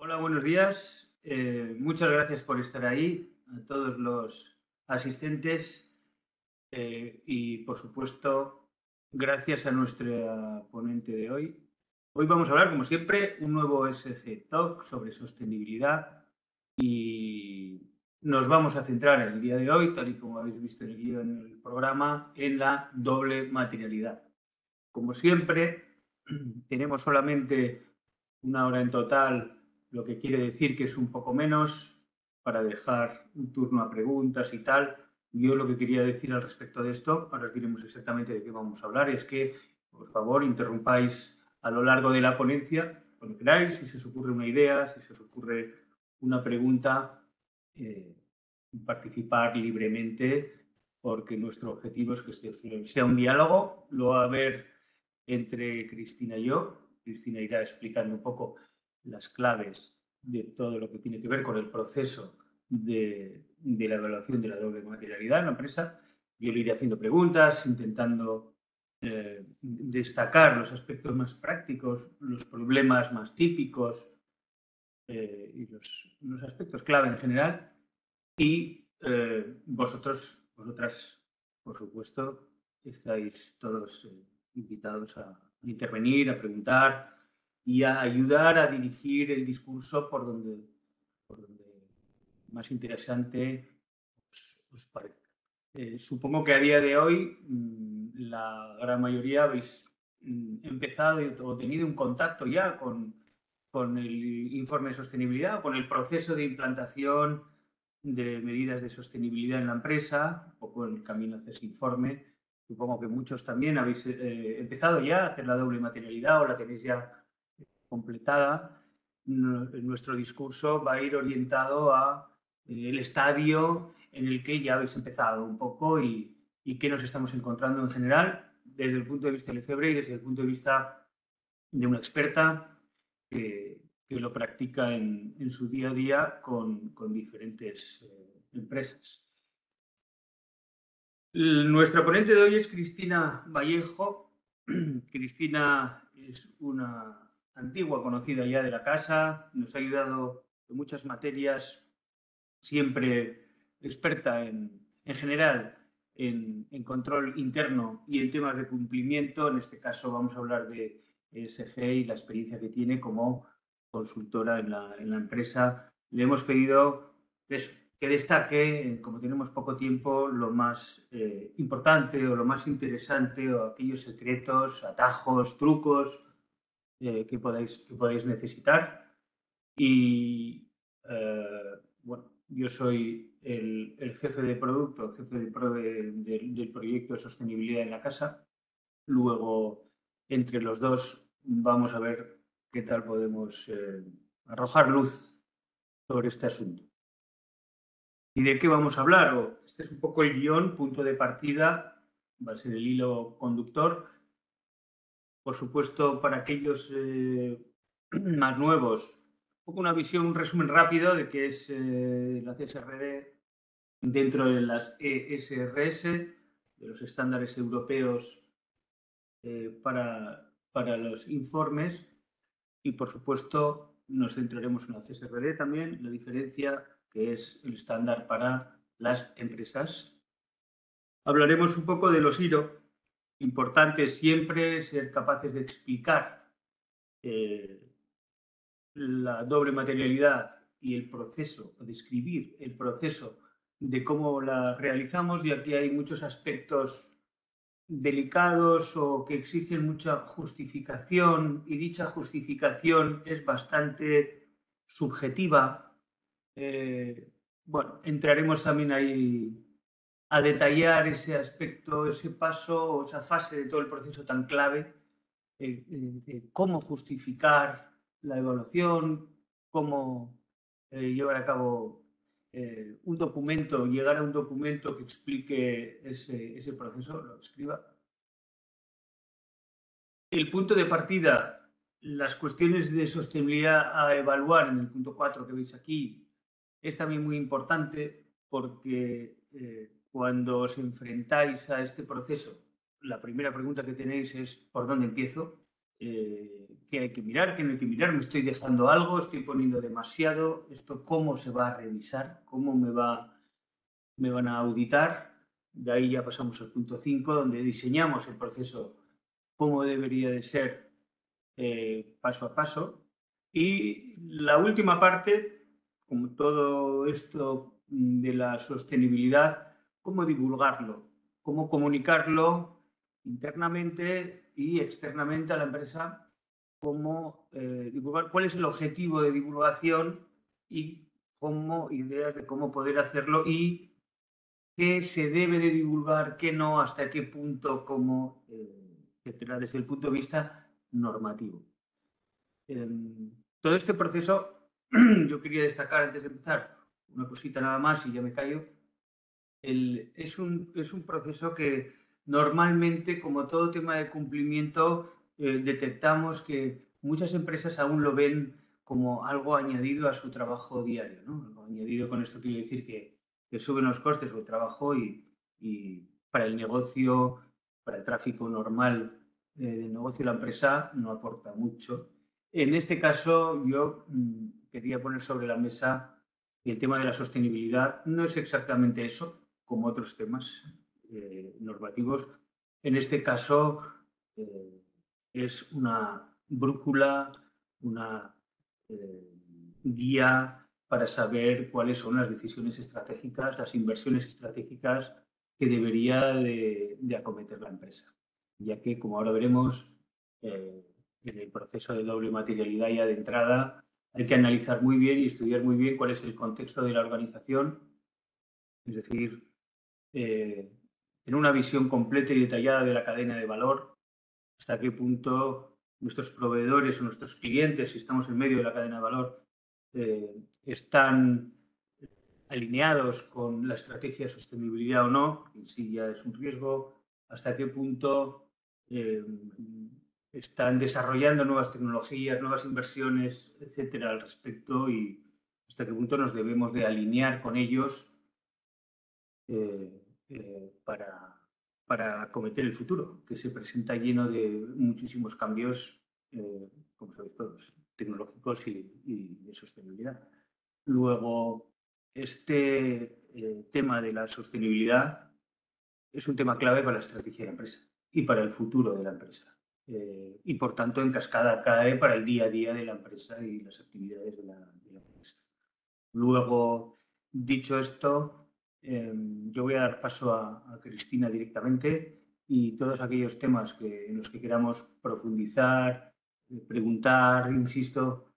Hola, buenos días. Muchas gracias por estar ahí, a todos los asistentes y, por supuesto, gracias a nuestra ponente de hoy. Hoy vamos a hablar, como siempre, un nuevo SG Talk sobre sostenibilidad y nos vamos a centrar en el día de hoy, tal y como habéis visto en el guión en el programa, en la doble materialidad. Como siempre, tenemos solamente una hora en total, lo que quiere decir que es un poco menos para dejar un turno a preguntas y tal. Yo lo que quería decir al respecto de esto, ahora os diremos exactamente de qué vamos a hablar, es que, por favor, interrumpáis a lo largo de la ponencia, cuando queráis, si se os ocurre una idea, si se os ocurre una pregunta, eh, participar libremente, porque nuestro objetivo es que este sea un diálogo. Lo va a haber entre Cristina y yo. Cristina irá explicando un poco las claves de todo lo que tiene que ver con el proceso de la evaluación de la doble materialidad en la empresa. Yo le iré haciendo preguntas, intentando destacar los aspectos más prácticos, los problemas más típicos y los aspectos clave en general. Y vosotras, por supuesto, estáis todos invitados a intervenir, a preguntar y a ayudar a dirigir el discurso por donde más interesante os parezca. Supongo que a día de hoy la gran mayoría habéis empezado o tenido un contacto ya con el informe de sostenibilidad, con el proceso de implantación de medidas de sostenibilidad en la empresa, un poco el camino hacia ese informe. Supongo que muchos también habéis empezado ya a hacer la doble materialidad o la tenéis ya completada. Nuestro discurso va a ir orientado a el estadio en el que ya habéis empezado un poco y qué nos estamos encontrando en general desde el punto de vista de Lefebvre y desde el punto de vista de una experta que lo practica en su día a día con diferentes empresas. Nuestra ponente de hoy es Cristina Vallejo. Cristina es una antigua conocida ya de la casa, nos ha ayudado en muchas materias, siempre experta en general en control interno y en temas de cumplimiento. En este caso vamos a hablar de ESG y la experiencia que tiene como consultora en la empresa. Le hemos pedido eso, que destaque, como tenemos poco tiempo, lo más importante o lo más interesante o aquellos secretos, atajos, trucos que podáis necesitar. Y bueno, yo soy el jefe de producto, el jefe del proyecto de sostenibilidad en la casa. Luego, entre los dos, vamos a ver qué tal podemos arrojar luz sobre este asunto. ¿Y de qué vamos a hablar? Este es un poco el guión, punto de partida, va a ser el hilo conductor. Por supuesto, para aquellos más nuevos, un poco una visión, un resumen rápido de qué es la CSRD dentro de las ESRS, de los estándares europeos para los informes. Y, por supuesto, nos centraremos en la CSRD también, la diferencia que es el estándar para las empresas. Hablaremos un poco de los IRO. Importante siempre ser capaces de explicar eh, la doble materialidad y el proceso, o describir el proceso de cómo la realizamos, y aquí hay muchos aspectos delicados o que exigen mucha justificación, y dicha justificación es bastante subjetiva. Bueno, entraremos también ahí a detallar ese aspecto, ese paso o esa fase de todo el proceso tan clave, cómo justificar la evaluación, cómo llevar a cabo un documento, llegar a un documento que explique ese proceso, lo escriba. El punto de partida, las cuestiones de sostenibilidad a evaluar en el punto 4 que veis aquí, es también muy importante porque cuando os enfrentáis a este proceso, la primera pregunta que tenéis es ¿por dónde empiezo? qué hay que mirar, qué no hay que mirar, me estoy dejando algo, estoy poniendo demasiado, esto cómo se va a revisar, cómo me van a auditar. De ahí ya pasamos al punto 5, donde diseñamos el proceso, cómo debería de ser paso a paso. Y la última parte, como todo esto de la sostenibilidad, cómo divulgarlo, cómo comunicarlo internamente y externamente a la empresa, cómo divulgar, cuál es el objetivo de divulgación y cómo ideas de cómo poder hacerlo y qué se debe de divulgar, qué no, hasta qué punto, cómo, etcétera, desde el punto de vista normativo. Todo este proceso, yo quería destacar antes de empezar una cosita nada más y ya me callo. Es un proceso que normalmente, como todo tema de cumplimiento, detectamos que muchas empresas aún lo ven como algo añadido a su trabajo diario, ¿no? Algo añadido, con esto quiero decir que suben los costes del trabajo y para el negocio, para el tráfico normal del negocio de la empresa no aporta mucho. En este caso, yo quería poner sobre la mesa que el tema de la sostenibilidad no es exactamente eso, como otros temas normativos. En este caso, es una brújula, una guía para saber cuáles son las decisiones estratégicas, las inversiones estratégicas que debería de acometer la empresa. Ya que, como ahora veremos, en el proceso de doble materialidad ya de entrada, hay que analizar muy bien y estudiar muy bien cuál es el contexto de la organización, es decir, tener una visión completa y detallada de la cadena de valor, hasta qué punto nuestros proveedores o nuestros clientes, si estamos en medio de la cadena de valor, están alineados con la estrategia de sostenibilidad o no, que en sí ya es un riesgo, hasta qué punto están desarrollando nuevas tecnologías, nuevas inversiones, etcétera, al respecto, y hasta qué punto nos debemos de alinear con ellos para acometer el futuro, que se presenta lleno de muchísimos cambios, como sabéis todos, tecnológicos y de sostenibilidad. Luego, este tema de la sostenibilidad es un tema clave para la estrategia de la empresa y para el futuro de la empresa. Y por tanto, en cascada cae para el día a día de la empresa y las actividades de la empresa. Luego, dicho esto, yo voy a dar paso a Cristina directamente y todos aquellos temas en los que queramos profundizar, preguntar, insisto,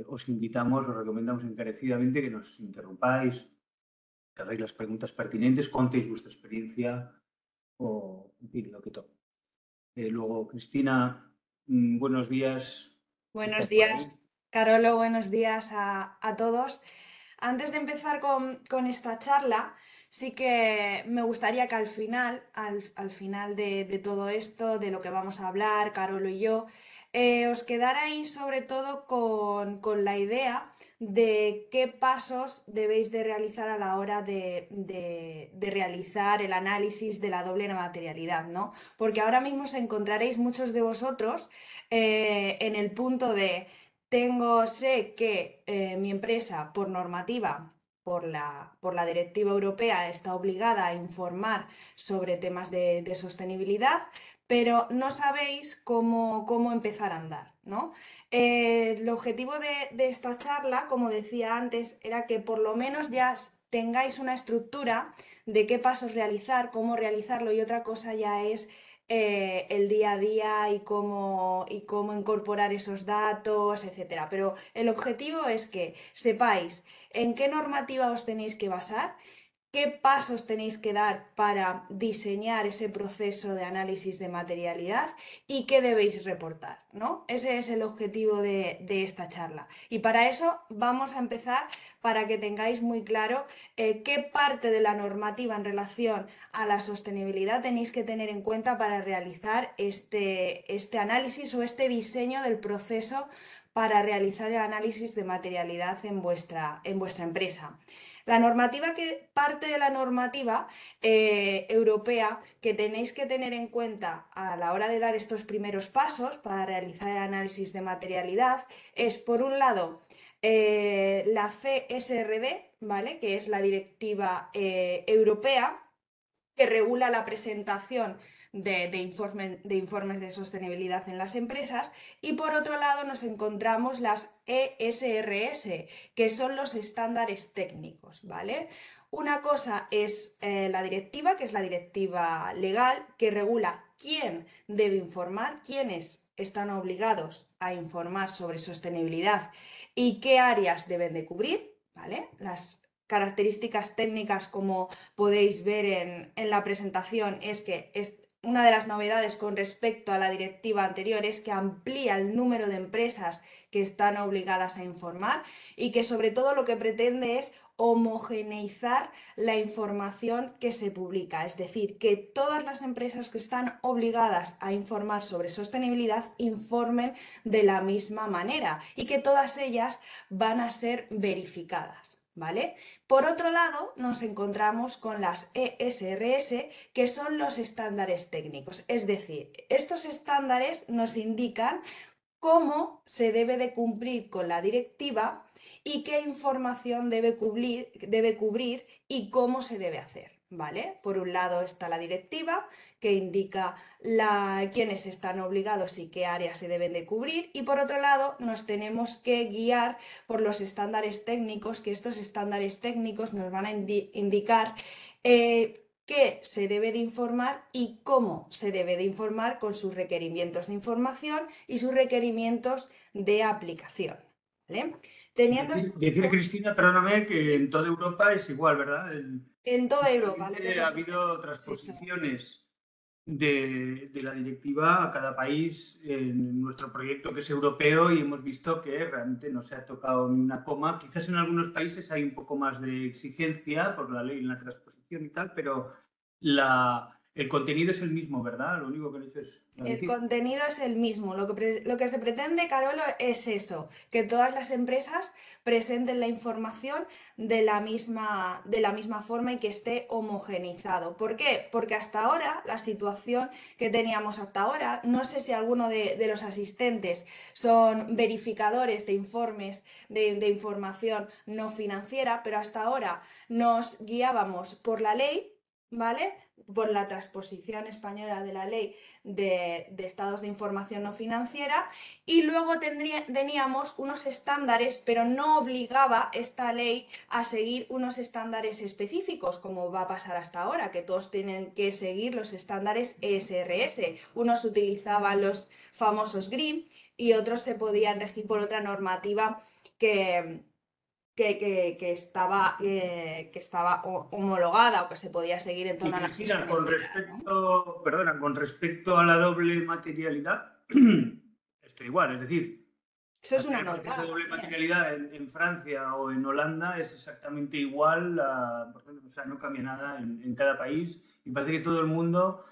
os invitamos, os recomendamos encarecidamente que nos interrumpáis, que hagáis las preguntas pertinentes, contéis vuestra experiencia o, en fin, lo que toque. Luego, Cristina, buenos días. Buenos ¿Estás por días, ahí? Carolo, buenos días a todos. Antes de empezar con esta charla, sí que me gustaría que al final de todo esto, de lo que vamos a hablar, Carolo y yo, os quedarais sobre todo con la idea de qué pasos debéis de realizar a la hora de realizar el análisis de la doble materialidad, ¿no? Porque ahora mismo os encontraréis muchos de vosotros en el punto de sé que mi empresa por normativa, por la directiva europea, está obligada a informar sobre temas de sostenibilidad, pero no sabéis cómo empezar a andar, ¿no? El objetivo de esta charla, como decía antes, era que por lo menos ya tengáis una estructura de qué pasos realizar, cómo realizarlo, y otra cosa ya es el día a día y cómo incorporar esos datos, etcétera. Pero el objetivo es que sepáis en qué normativa os tenéis que basar, qué pasos tenéis que dar para diseñar ese proceso de análisis de materialidad y qué debéis reportar, ¿no? Ese es el objetivo de esta charla. Y para eso vamos a empezar para que tengáis muy claro qué parte de la normativa en relación a la sostenibilidad tenéis que tener en cuenta para realizar este análisis o este diseño del proceso para realizar el análisis de materialidad en vuestra empresa. La normativa que parte de la normativa europea que tenéis que tener en cuenta a la hora de dar estos primeros pasos para realizar el análisis de materialidad es, por un lado, la CSRD, ¿vale? Que es la directiva europea que regula la presentación de informes de sostenibilidad en las empresas, y por otro lado nos encontramos las ESRS, que son los estándares técnicos, ¿vale? Una cosa es la directiva, que es la directiva legal, que regula quién debe informar, quiénes están obligados a informar sobre sostenibilidad y qué áreas deben de cubrir, ¿vale? Las características técnicas, como podéis ver en la presentación, es que una de las novedades con respecto a la directiva anterior es que amplía el número de empresas que están obligadas a informar y que sobre todo lo que pretende es homogeneizar la información que se publica, es decir, que todas las empresas que están obligadas a informar sobre sostenibilidad informen de la misma manera y que todas ellas van a ser verificadas, ¿vale? Por otro lado, nos encontramos con las ESRS, que son los estándares técnicos, es decir, estos estándares nos indican cómo se debe de cumplir con la directiva y qué información debe cubrir y cómo se debe hacer, ¿vale? Por un lado está la directiva, que indica quiénes están obligados y qué áreas se deben de cubrir, y por otro lado nos tenemos que guiar por los estándares técnicos, que estos estándares técnicos nos van a indicar qué se debe de informar y cómo se debe de informar, con sus requerimientos de información y sus requerimientos de aplicación, ¿vale? Teniendo esto Decir, Cristina, perdóname, que sí, en toda Europa es igual, ¿verdad? en toda Europa, lo que Últimamente se ha pretende habido es esto. transposiciones de la directiva a cada país en nuestro proyecto, que es europeo, y hemos visto que realmente no se ha tocado ni una coma. Quizás en algunos países hay un poco más de exigencia por la ley en la transposición y tal, pero el contenido es el mismo, ¿verdad? Lo único que han hecho es El traducir. contenido es el mismo. Lo que se pretende, Carolo, es eso, que todas las empresas presenten la información de la misma forma y que esté homogeneizado. ¿Por qué? Porque hasta ahora, la situación que teníamos hasta ahora, no sé si alguno de los asistentes son verificadores de informes de información no financiera, pero hasta ahora nos guiábamos por la ley, ¿vale? Por la transposición española de la ley de estados de información no financiera, y luego teníamos unos estándares, pero no obligaba esta ley a seguir unos estándares específicos, como va a pasar hasta ahora, que todos tienen que seguir los estándares ESRS. Unos utilizaban los famosos GRI y otros se podían regir por otra normativa que, que estaba homologada o que se podía seguir en Y torno a la Cristina, sostenibilidad, ¿no? con respecto a la doble materialidad, esto igual, es decir, Eso es hacer una el proceso novedad de doble también. materialidad en Francia o en Holanda es exactamente igual, por tanto, o sea, no cambia nada en cada país, y parece que todo el mundo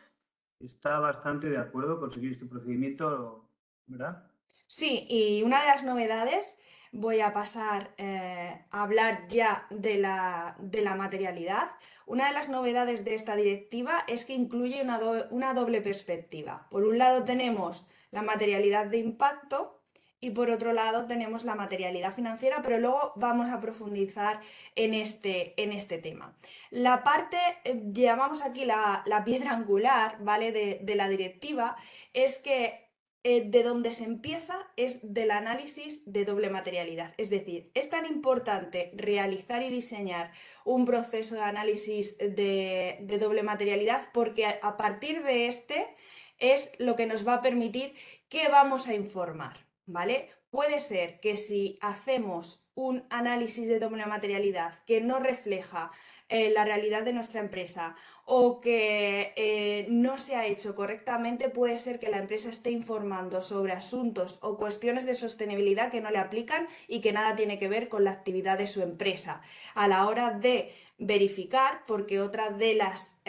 está bastante de acuerdo con seguir este procedimiento, ¿verdad? Sí, y una de las novedades, voy a pasar a hablar ya de la materialidad. Una de las novedades de esta directiva es que incluye una doble perspectiva. Por un lado tenemos la materialidad de impacto y por otro lado tenemos la materialidad financiera, pero luego vamos a profundizar en este tema. La parte, llamamos aquí la piedra angular, ¿vale? De la directiva, es que de donde se empieza es del análisis de doble materialidad. Es decir, es tan importante realizar y diseñar un proceso de análisis de doble materialidad porque a partir de este es lo que nos va a permitir qué vamos a informar, ¿vale? Puede ser que si hacemos un análisis de doble materialidad que no refleja la realidad de nuestra empresa o que no se ha hecho correctamente, puede ser que la empresa esté informando sobre asuntos o cuestiones de sostenibilidad que no le aplican y que nada tiene que ver con la actividad de su empresa. A la hora de verificar, porque otra de las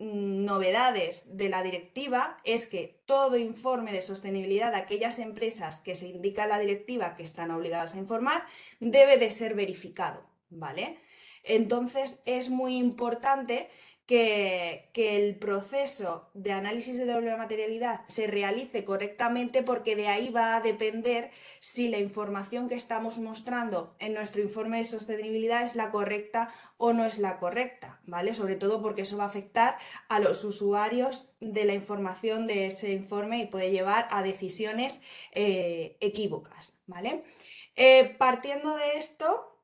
novedades de la directiva es que todo informe de sostenibilidad de aquellas empresas que se indica en la directiva que están obligadas a informar debe de ser verificado. ¿vale? Entonces es muy importante que el proceso de análisis de doble materialidad se realice correctamente porque de ahí va a depender si la información que estamos mostrando en nuestro informe de sostenibilidad es la correcta o no es la correcta, ¿vale? Sobre todo porque eso va a afectar a los usuarios de la información de ese informe y puede llevar a decisiones equívocas, ¿vale? Partiendo de esto,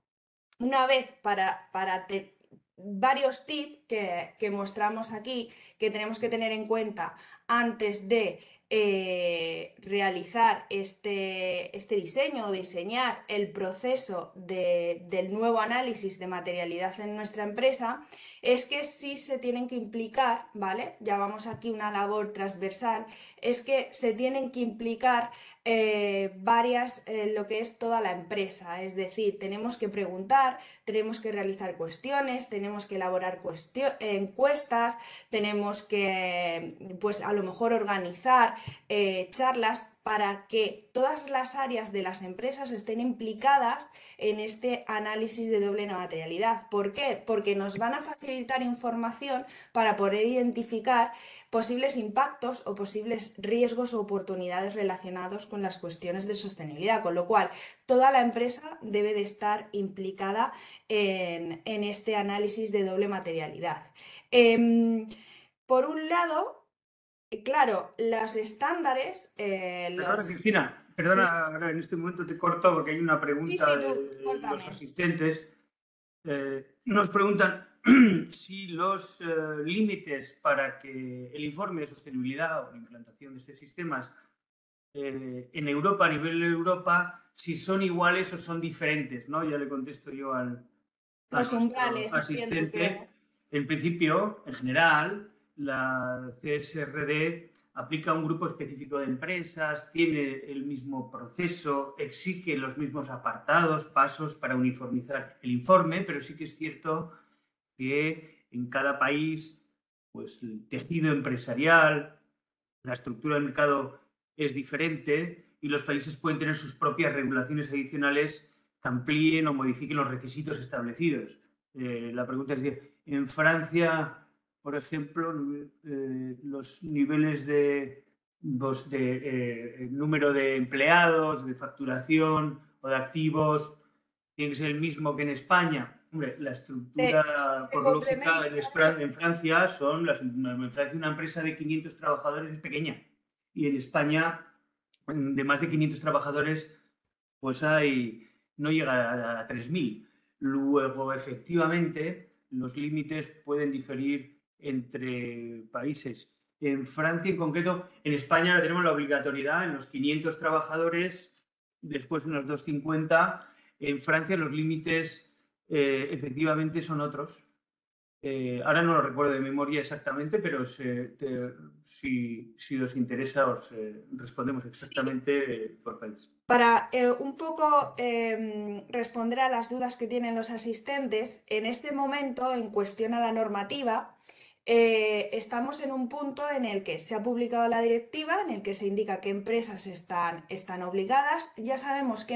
una vez varios tips que mostramos aquí que tenemos que tener en cuenta antes de realizar este diseño o diseñar el proceso del nuevo análisis de materialidad en nuestra empresa, es que sí se tienen que implicar, ¿vale? Ya vamos aquí una labor transversal, es que se tienen que implicar lo que es toda la empresa, es decir, tenemos que preguntar, tenemos que realizar cuestiones, tenemos que elaborar encuestas, tenemos que, pues a lo mejor organizar charlas para que todas las áreas de las empresas estén implicadas en este análisis de doble materialidad. ¿Por qué? Porque nos van a facilitar información para poder identificar posibles impactos o posibles riesgos o oportunidades relacionados con las cuestiones de sostenibilidad, con lo cual toda la empresa debe de estar implicada en este análisis de doble materialidad. Em, por un lado, claro, los estándares, Perdona, Cristina, Sí, perdona, ahora en este momento te corto porque hay una sí, pregunta sí, tú, de los córtame. asistentes. Nos preguntan si los límites para que el informe de sostenibilidad o la implantación de estos sistemas en Europa, a nivel de Europa, si son iguales o son diferentes, ¿no? Ya le contesto yo a Los nuestro umbrales, entiendo asistente. que... En principio, en general, la CSRD aplica a un grupo específico de empresas, tiene el mismo proceso, exige los mismos apartados, pasos para uniformizar el informe, pero sí que es cierto que en cada país, pues el tejido empresarial, la estructura del mercado es diferente y los países pueden tener sus propias regulaciones adicionales que amplíen o modifiquen los requisitos establecidos. La pregunta es, en Francia, por ejemplo, los niveles de número de empleados, de facturación o de activos tiene que ser el mismo que en España. Hombre, la Te, estructura, te por complemento, lógica, en Francia en Francia una empresa de 500 trabajadores es pequeña y en España de más de 500 trabajadores pues no llega a 3.000. Luego, efectivamente, los límites pueden diferir entre países. En Francia, en concreto, en España tenemos la obligatoriedad en los 500 trabajadores, después en los 250. En Francia los límites efectivamente son otros. Ahora no lo recuerdo de memoria exactamente, pero si os interesa os respondemos sí, exactamente por país. para un poco responder a las dudas que tienen los asistentes, en este momento, en cuestión a la normativa, estamos en un punto en el que se ha publicado la directiva, en el que se indica qué empresas están obligadas. Ya sabemos qué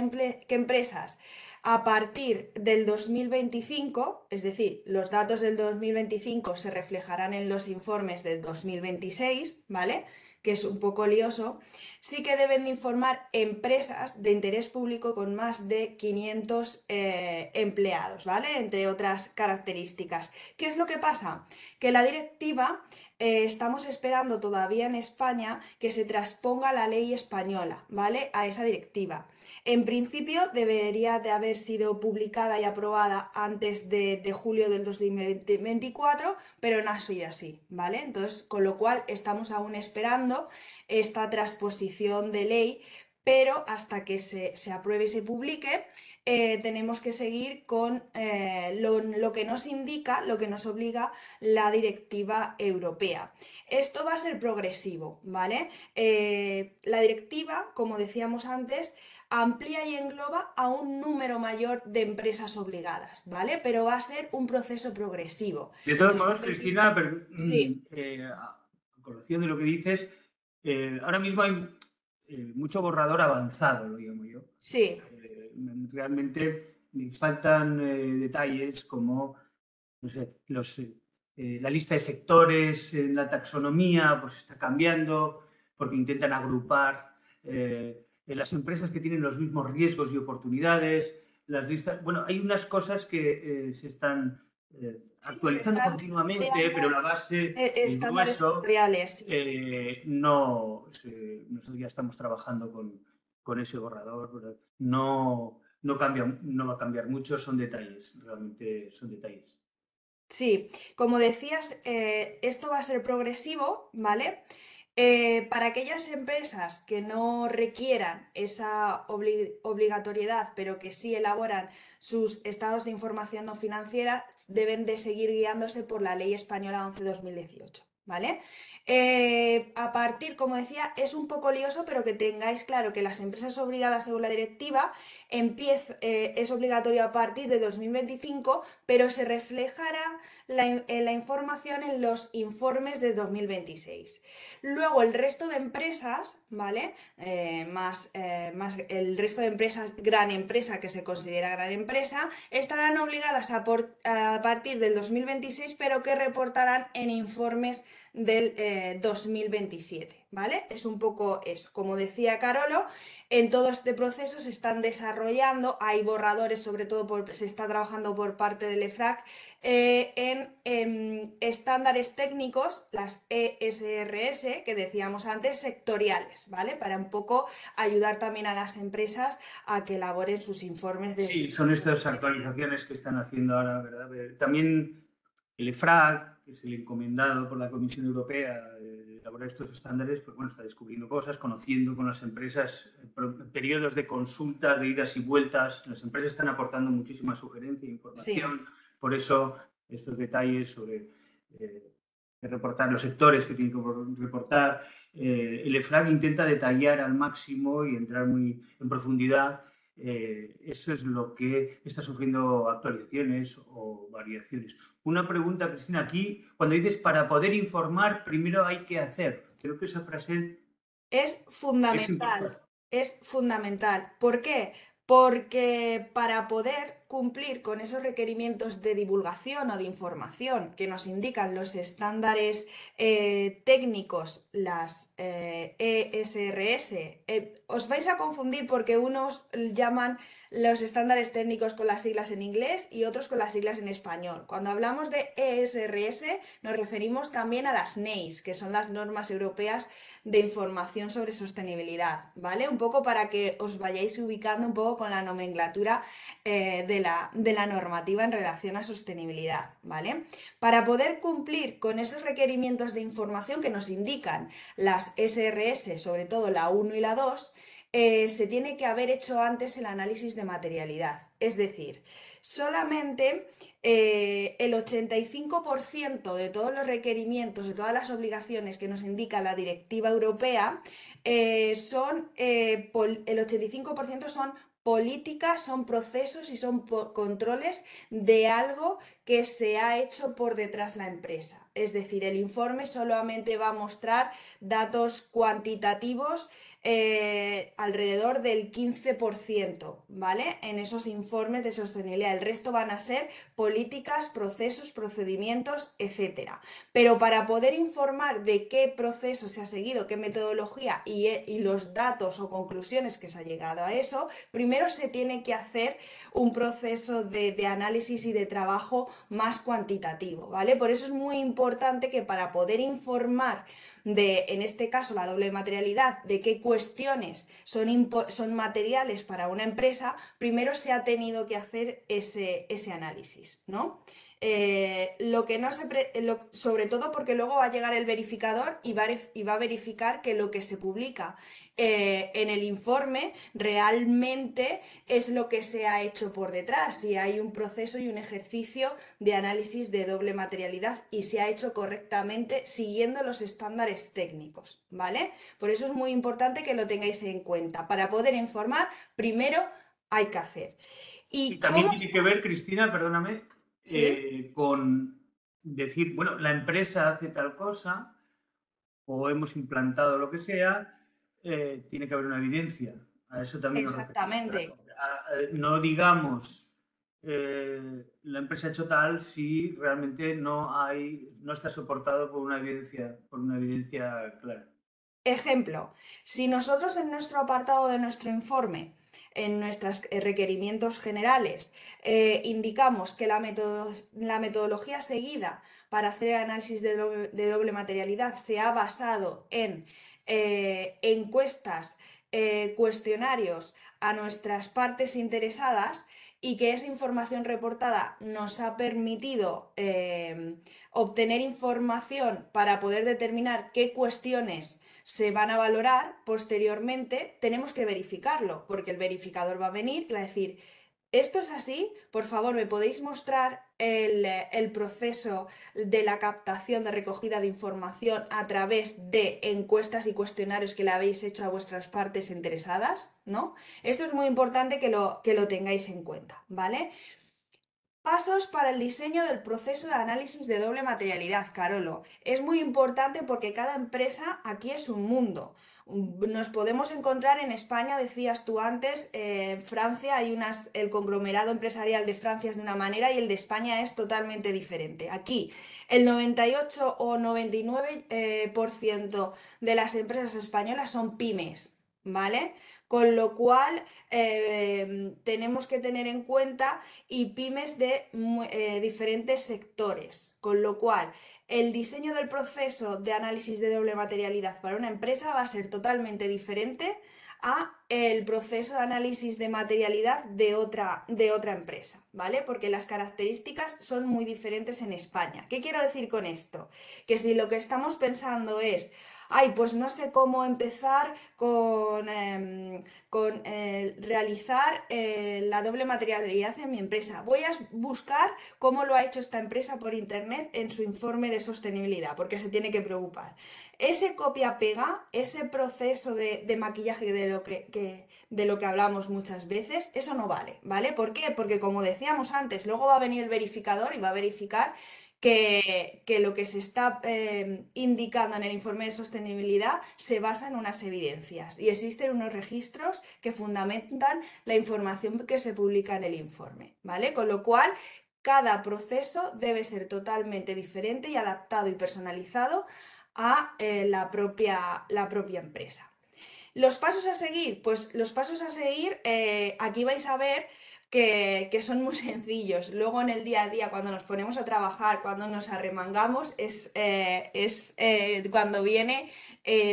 empresas a partir del 2025, es decir, los datos del 2025 se reflejarán en los informes del 2026, ¿vale? Que es un poco lioso. Sí que deben de informar empresas de interés público con más de 500 empleados, ¿vale? Entre otras características. ¿Qué es lo que pasa? Que la directiva estamos esperando todavía en España que se transponga la ley española, ¿vale? A esa directiva. En principio debería de haber sido publicada y aprobada antes de julio del 2024, pero no ha sido así, ¿vale? Entonces, con lo cual estamos aún esperando esta transposición de ley, pero hasta que se apruebe y se publique, tenemos que seguir con lo que nos indica, lo que nos obliga la directiva europea. Esto va a ser progresivo, ¿vale? La directiva, como decíamos antes, amplía y engloba a un número mayor de empresas obligadas, ¿vale? Pero va a ser un proceso progresivo. De todos modos, 2020. Cristina, Sí, a colación de lo que dices, ahora mismo hay mucho borrador avanzado, lo llamo yo. sí, Realmente faltan detalles como, no sé, la lista de sectores en la taxonomía pues está cambiando porque intentan agrupar en las empresas que tienen los mismos riesgos y oportunidades. Las listas, bueno, hay unas cosas que se están Sí, se actualizando están continuamente, pero desarrollando la base, el estándares grueso, sectoriales. Sí. no, nosotros ya estamos trabajando con ese borrador. No, no, cambia, no va a cambiar mucho, son detalles, realmente son detalles. Sí, como decías, esto va a ser progresivo, ¿vale? Para aquellas empresas que no requieran esa obligatoriedad, pero que sí elaboran sus estados de información no financiera, deben de seguir guiándose por la Ley Española 11/2018, ¿vale? A partir, como decía, es un poco lioso, pero que tengáis claro que las empresas obligadas según la directiva es obligatorio a partir de 2025, pero se reflejará la información en los informes de 2026. Luego el resto de empresas, ¿vale? Más el resto de empresas, gran empresa que se considera gran empresa, estarán obligadas a partir del 2026, pero que reportarán en informes del 2027, ¿vale? Es un poco eso. Como decía Carolo, en todo este proceso se están desarrollando, hay borradores, sobre todo se está trabajando por parte del EFRAC, en estándares técnicos, las ESRS, que decíamos antes, sectoriales, ¿vale? Para un poco ayudar también a las empresas a que elaboren sus informes de Sí, son estas sostenibilidad. actualizaciones que están haciendo ahora, ¿verdad? También el EFRAG, que es el encomendado por la Comisión Europea de elaborar estos estándares, pues bueno, está descubriendo cosas, conociendo con las empresas, periodos de consultas, de idas y vueltas. Las empresas están aportando muchísima sugerencia e Sí. información. Por eso, estos detalles sobre reportar los sectores que tienen que reportar. El EFRAG intenta detallar al máximo y entrar muy en profundidad. Eso es lo que está sufriendo actualizaciones o variaciones. Una pregunta, Cristina, aquí, cuando dices para poder informar, primero hay que hacer. Creo que esa frase Es es fundamental, importante. es fundamental. ¿Por qué? Porque para poder cumplir con esos requerimientos de divulgación o de información que nos indican los estándares técnicos, las ESRS, os vais a confundir porque unos llaman los estándares técnicos con las siglas en inglés y otros con las siglas en español. Cuando hablamos de ESRS nos referimos también a las NEIS, que son las normas europeas de información sobre sostenibilidad, ¿vale? Un poco para que os vayáis ubicando un poco con la nomenclatura de la normativa en relación a sostenibilidad, ¿vale? Para poder cumplir con esos requerimientos de información que nos indican las SRS, sobre todo la 1 y la 2, se tiene que haber hecho antes el análisis de materialidad. Es decir, solamente el 85% de todos los requerimientos, de todas las obligaciones que nos indica la directiva europea, el 85% son políticas, son procesos y son controles de algo que se ha hecho por detrás la empresa. Es decir, el informe solamente va a mostrar datos cuantitativos alrededor del 15%, ¿vale? En esos informes de sostenibilidad. El resto van a ser políticas, procesos, procedimientos, etcétera. Pero para poder informar de qué proceso se ha seguido, qué metodología y los datos o conclusiones que se ha llegado a eso, primero se tiene que hacer un proceso de análisis y de trabajo más cuantitativo, ¿vale? Por eso es muy importante que para poder informar en este caso, la doble materialidad, de qué cuestiones son materiales para una empresa, primero se ha tenido que hacer ese análisis, ¿no? Lo que no se sobre todo porque luego va a llegar el verificador y va a verificar que lo que se publica en el informe realmente es lo que se ha hecho por detrás, si hay un proceso y un ejercicio de análisis de doble materialidad y se ha hecho correctamente siguiendo los estándares técnicos, ¿vale? Por eso es muy importante que lo tengáis en cuenta. Para poder informar, primero hay que hacer. Y ¿Y también cómo tiene que ver, Cristina, perdóname, ¿Sí? con decir, bueno, la empresa hace tal cosa o hemos implantado lo que sea, tiene que haber una evidencia. A eso también nos referimos. Exactamente. No digamos la empresa ha hecho tal si realmente no está soportado por una evidencia clara. Ejemplo, si nosotros en nuestro apartado de nuestro informe, en nuestros requerimientos generales, indicamos que la metodología seguida para hacer el análisis de doble materialidad se ha basado en encuestas, cuestionarios a nuestras partes interesadas y que esa información reportada nos ha permitido obtener información para poder determinar qué cuestiones se van a valorar posteriormente, tenemos que verificarlo, porque el verificador va a venir y va a decir, esto es así, por favor, ¿me podéis mostrar el proceso de la captación de recogida de información a través de encuestas y cuestionarios que le habéis hecho a vuestras partes interesadas? ¿No? Esto es muy importante que lo tengáis en cuenta, ¿vale? Pasos para el diseño del proceso de análisis de doble materialidad, Carolo. Es muy importante porque cada empresa aquí es un mundo. Nos podemos encontrar en España, decías tú antes, Francia, el conglomerado empresarial de Francia es de una manera y el de España es totalmente diferente. Aquí, el 98 o 99% por ciento de las empresas españolas son pymes, ¿vale? Con lo cual, tenemos que tener en cuenta y pymes de diferentes sectores, con lo cual el diseño del proceso de análisis de doble materialidad para una empresa va a ser totalmente diferente a el proceso de análisis de materialidad de otra empresa, ¿vale? Porque las características son muy diferentes en España. ¿Qué quiero decir con esto? Que si lo que estamos pensando es, ay, pues no sé cómo empezar con realizar la doble materialidad en mi empresa. Voy a buscar cómo lo ha hecho esta empresa por internet en su informe de sostenibilidad, porque se tiene que preocupar. Ese copia-pega, ese proceso de maquillaje de lo que hablamos muchas veces, eso no vale, ¿vale? ¿Por qué? Porque como decíamos antes, luego va a venir el verificador y va a verificar que lo que se está indicando en el informe de sostenibilidad se basa en unas evidencias y existen unos registros que fundamentan la información que se publica en el informe, ¿vale? Con lo cual, cada proceso debe ser totalmente diferente y adaptado y personalizado a la propia empresa. Los pasos a seguir, pues los pasos a seguir, aquí vais a ver que son muy sencillos. Luego en el día a día, cuando nos ponemos a trabajar, cuando nos arremangamos, es cuando viene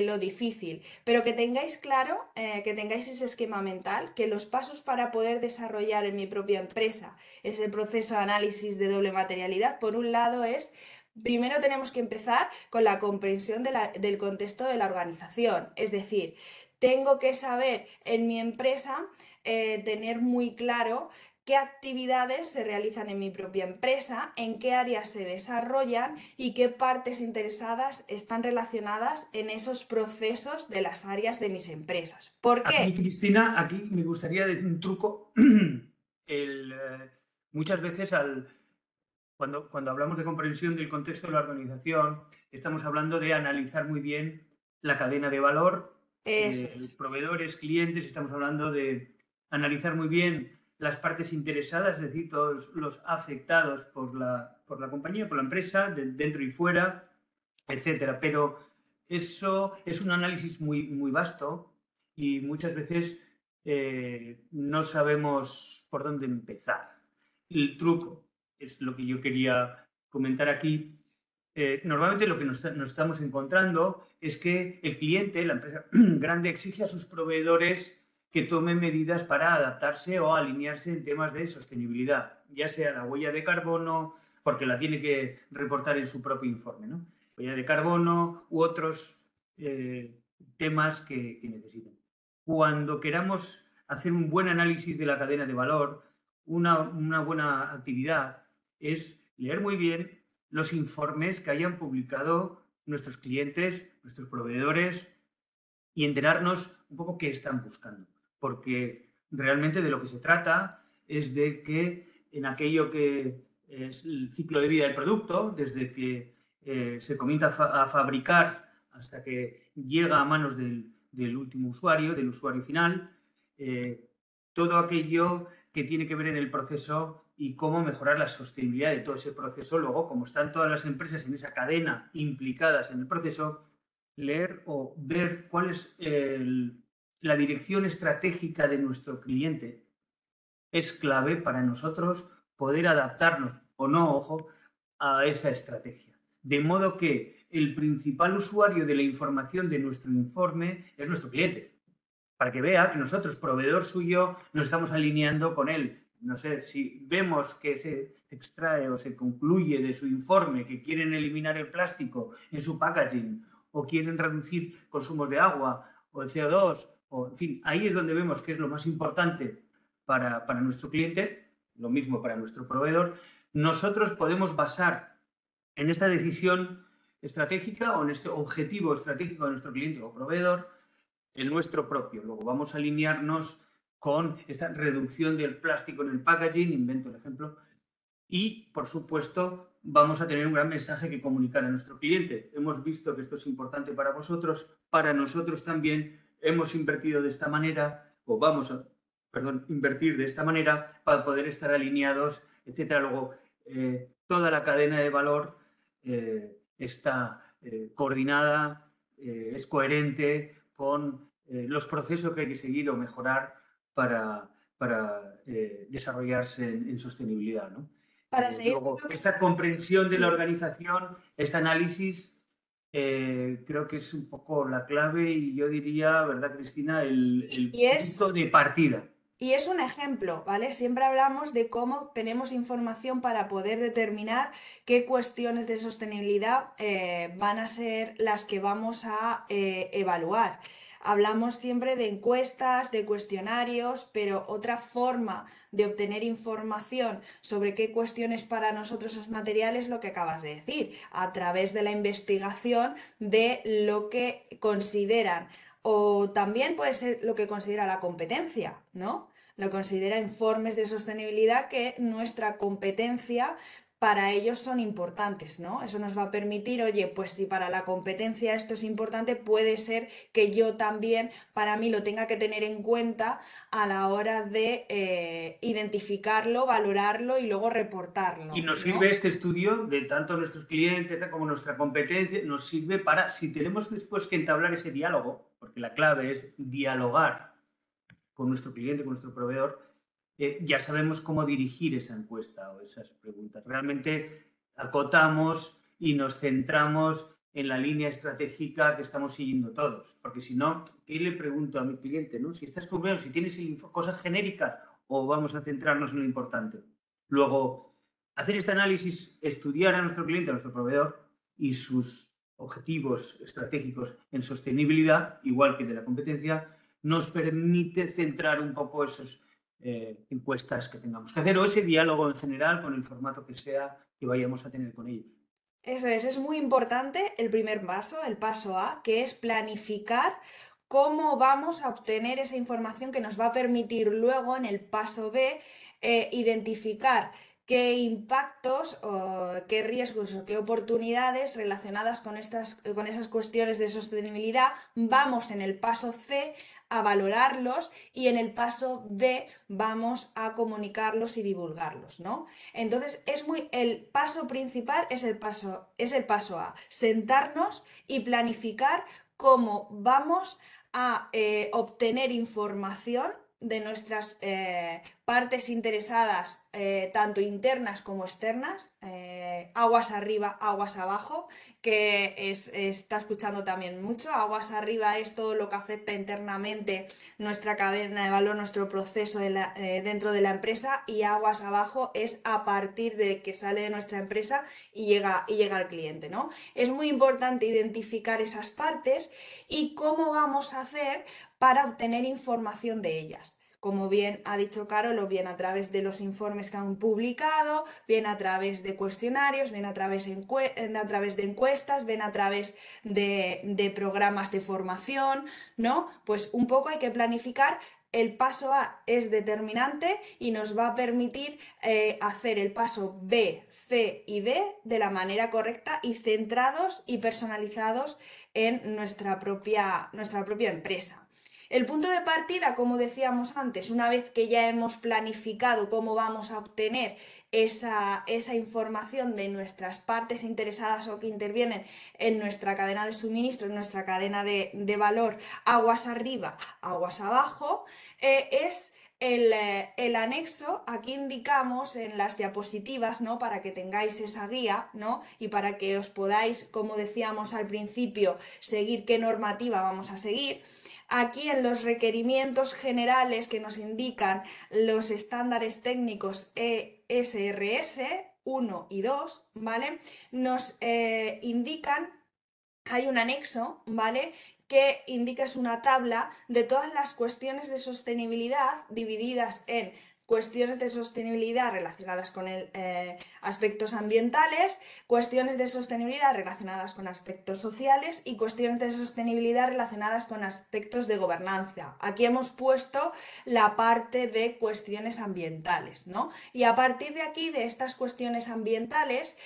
lo difícil. Pero que tengáis claro, que tengáis ese esquema mental, que los pasos para poder desarrollar en mi propia empresa ese proceso de análisis de doble materialidad, por un lado es... Primero tenemos que empezar con la comprensión del contexto de la organización, es decir, tengo que saber en mi empresa, tener muy claro qué actividades se realizan en mi propia empresa, en qué áreas se desarrollan y qué partes interesadas están relacionadas en esos procesos de las áreas de mis empresas. ¿Por Aquí, qué? Cristina, aquí me gustaría decir un truco. Muchas veces cuando hablamos de comprensión del contexto de la organización, estamos hablando de analizar muy bien la cadena de valor, Eso es. proveedores, clientes, estamos hablando de analizar muy bien las partes interesadas, es decir, todos los afectados por la compañía, por la empresa, dentro y fuera, etcétera. Pero eso es un análisis muy vasto y muchas veces no sabemos por dónde empezar. El truco es lo que yo quería comentar aquí. Normalmente lo que nos estamos encontrando es que el cliente, la empresa grande, exige a sus proveedores que tomen medidas para adaptarse o alinearse en temas de sostenibilidad, ya sea la huella de carbono, porque la tiene que reportar en su propio informe, ¿no? Huella de carbono u otros temas que necesiten. Cuando queramos hacer un buen análisis de la cadena de valor, una buena actividad es leer muy bien los informes que hayan publicado nuestros clientes, nuestros proveedores y enterarnos un poco qué están buscando. Porque realmente de lo que se trata es de que en aquello que es el ciclo de vida del producto, desde que se comienza a fabricar hasta que llega a manos del último usuario, del usuario final, todo aquello que tiene que ver en el proceso y cómo mejorar la sostenibilidad de todo ese proceso. Luego, como están todas las empresas en esa cadena implicadas en el proceso, leer o ver cuál es la dirección estratégica de nuestro cliente es clave para nosotros poder adaptarnos o no, ojo, a esa estrategia. De modo que el principal usuario de la información de nuestro informe es nuestro cliente, para que vea que nosotros, proveedor suyo, nos estamos alineando con él. No sé, si vemos que se extrae o se concluye de su informe que quieren eliminar el plástico en su packaging o quieren reducir consumos de agua o el CO2, o, en fin, ahí es donde vemos que es lo más importante para nuestro cliente, lo mismo para nuestro proveedor. Nosotros podemos basar en esta decisión estratégica o en este objetivo estratégico de nuestro cliente o proveedor el nuestro propio. Luego vamos a alinearnos con esta reducción del plástico en el packaging, invento el ejemplo, y, por supuesto, vamos a tener un gran mensaje que comunicar a nuestro cliente. Hemos visto que esto es importante para vosotros, para nosotros también hemos invertido de esta manera, o vamos a, invertir de esta manera para poder estar alineados, etcétera. Luego, toda la cadena de valor está coordinada, es coherente con los procesos que hay que seguir o mejorar para desarrollarse en sostenibilidad, ¿no? Para seguir con Luego, lo que esta comprensión de la sí. organización, este análisis, creo que es un poco la clave y yo diría, ¿verdad, Cristina?, el Y punto es, de partida. y es un ejemplo, ¿vale? Siempre hablamos de cómo tenemos información para poder determinar qué cuestiones de sostenibilidad van a ser las que vamos a evaluar. Hablamos siempre de encuestas, de cuestionarios, pero otra forma de obtener información sobre qué cuestiones para nosotros es material es lo que acabas de decir, a través de la investigación de lo que consideran o también puede ser lo que considera la competencia, ¿no? Lo considera informes de sostenibilidad que nuestra competencia para ellos son importantes, ¿no? Eso nos va a permitir, oye, pues si para la competencia esto es importante, puede ser que yo también, para mí, lo tenga que tener en cuenta a la hora de identificarlo, valorarlo y luego Y reportarlo, nos sirve ¿no? este estudio de tanto nuestros clientes como nuestra competencia, nos sirve para, si tenemos después que entablar ese diálogo, porque la clave es dialogar con nuestro cliente, con nuestro proveedor, ya sabemos cómo dirigir esa encuesta o esas preguntas. Realmente acotamos y nos centramos en la línea estratégica que estamos siguiendo todos. Porque si no, ¿qué le pregunto a mi cliente? ¿No? Si estás conmigo, si tienes cosas genéricas o vamos a centrarnos en lo importante. Luego, hacer este análisis, estudiar a nuestro cliente, a nuestro proveedor y sus objetivos estratégicos en sostenibilidad, igual que de la competencia, nos permite centrar un poco esas encuestas que tengamos que hacer o ese diálogo en general con el formato que sea que vayamos a tener con ellos. Eso es muy importante el primer paso, el paso A, que es planificar cómo vamos a obtener esa información que nos va a permitir luego en el paso B identificar qué impactos o qué riesgos o qué oportunidades relacionadas con esas cuestiones de sostenibilidad vamos en el paso C a valorarlos y en el paso D vamos a comunicarlos y divulgarlos, ¿no? Entonces, el paso principal es el paso A, sentarnos y planificar cómo vamos a obtener información de nuestras partes interesadas, tanto internas como externas, aguas arriba, aguas abajo, que está escuchando también mucho. Aguas arriba es todo lo que afecta internamente nuestra cadena de valor, nuestro proceso dentro de la empresa, y aguas abajo es a partir de que sale de nuestra empresa y llega al cliente, ¿no? Es muy importante identificar esas partes y cómo vamos a hacer para obtener información de ellas. Como bien ha dicho Carol, o bien a través de los informes que han publicado, bien a través de cuestionarios, bien a través de encuestas, bien a través de programas de formación, ¿no? Pues un poco hay que planificar. El paso A es determinante y nos va a permitir hacer el paso B, C y D de la manera correcta y centrados y personalizados en nuestra propia empresa. El punto de partida, como decíamos antes, una vez que ya hemos planificado cómo vamos a obtener esa información de nuestras partes interesadas o que intervienen en nuestra cadena de suministro, en nuestra cadena de valor, aguas arriba, aguas abajo, es el anexo. Aquí indicamos en las diapositivas, ¿no? Para que tengáis esa guía, ¿no? Y para que os podáis, como decíamos al principio, seguir qué normativa vamos a seguir. Aquí en los requerimientos generales que nos indican los estándares técnicos ESRS 1 y 2, ¿vale? Nos indican, hay un anexo, ¿vale? Que indica, es una tabla de todas las cuestiones de sostenibilidad divididas en cuestiones de sostenibilidad relacionadas con aspectos ambientales, cuestiones de sostenibilidad relacionadas con aspectos sociales y cuestiones de sostenibilidad relacionadas con aspectos de gobernanza. Aquí hemos puesto la parte de cuestiones ambientales, ¿no? Y a partir de aquí, de estas cuestiones ambientales,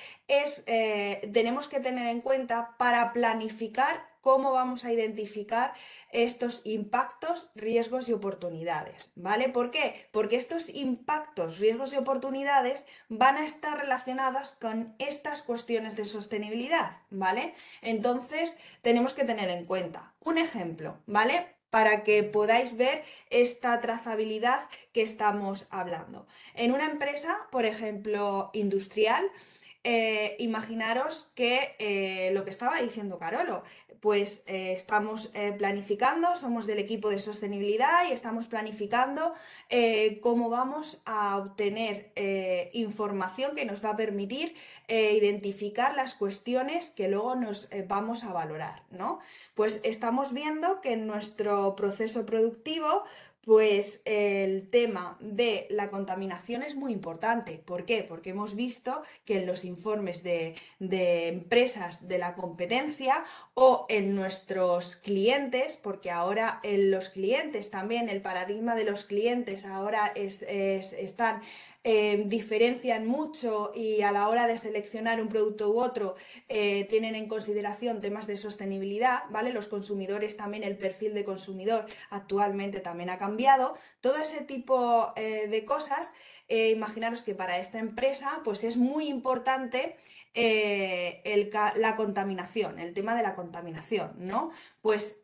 tenemos que tener en cuenta para planificar cómo vamos a identificar estos impactos, riesgos y oportunidades, ¿vale? ¿Por qué? Porque estos impactos, riesgos y oportunidades van a estar relacionados con estas cuestiones de sostenibilidad, ¿vale? Entonces, tenemos que tener en cuenta un ejemplo, ¿vale? Para que podáis ver esta trazabilidad que estamos hablando. En una empresa, por ejemplo, industrial, imaginaros que lo que estaba diciendo Carolo, pues estamos planificando, somos del equipo de sostenibilidad y estamos planificando cómo vamos a obtener información que nos va a permitir identificar las cuestiones que luego nos vamos a valorar, ¿no? Pues estamos viendo que en nuestro proceso productivo, pues el tema de la contaminación es muy importante. ¿Por qué? Porque hemos visto que en los informes de empresas de la competencia o en nuestros clientes, porque ahora en los clientes también, el paradigma de los clientes ahora están diferencian mucho y a la hora de seleccionar un producto u otro tienen en consideración temas de sostenibilidad, ¿vale? Los consumidores también, el perfil de consumidor actualmente también ha cambiado. Todo ese tipo de cosas, imaginaros que para esta empresa pues es muy importante la contaminación, el tema de la contaminación, ¿no? Pues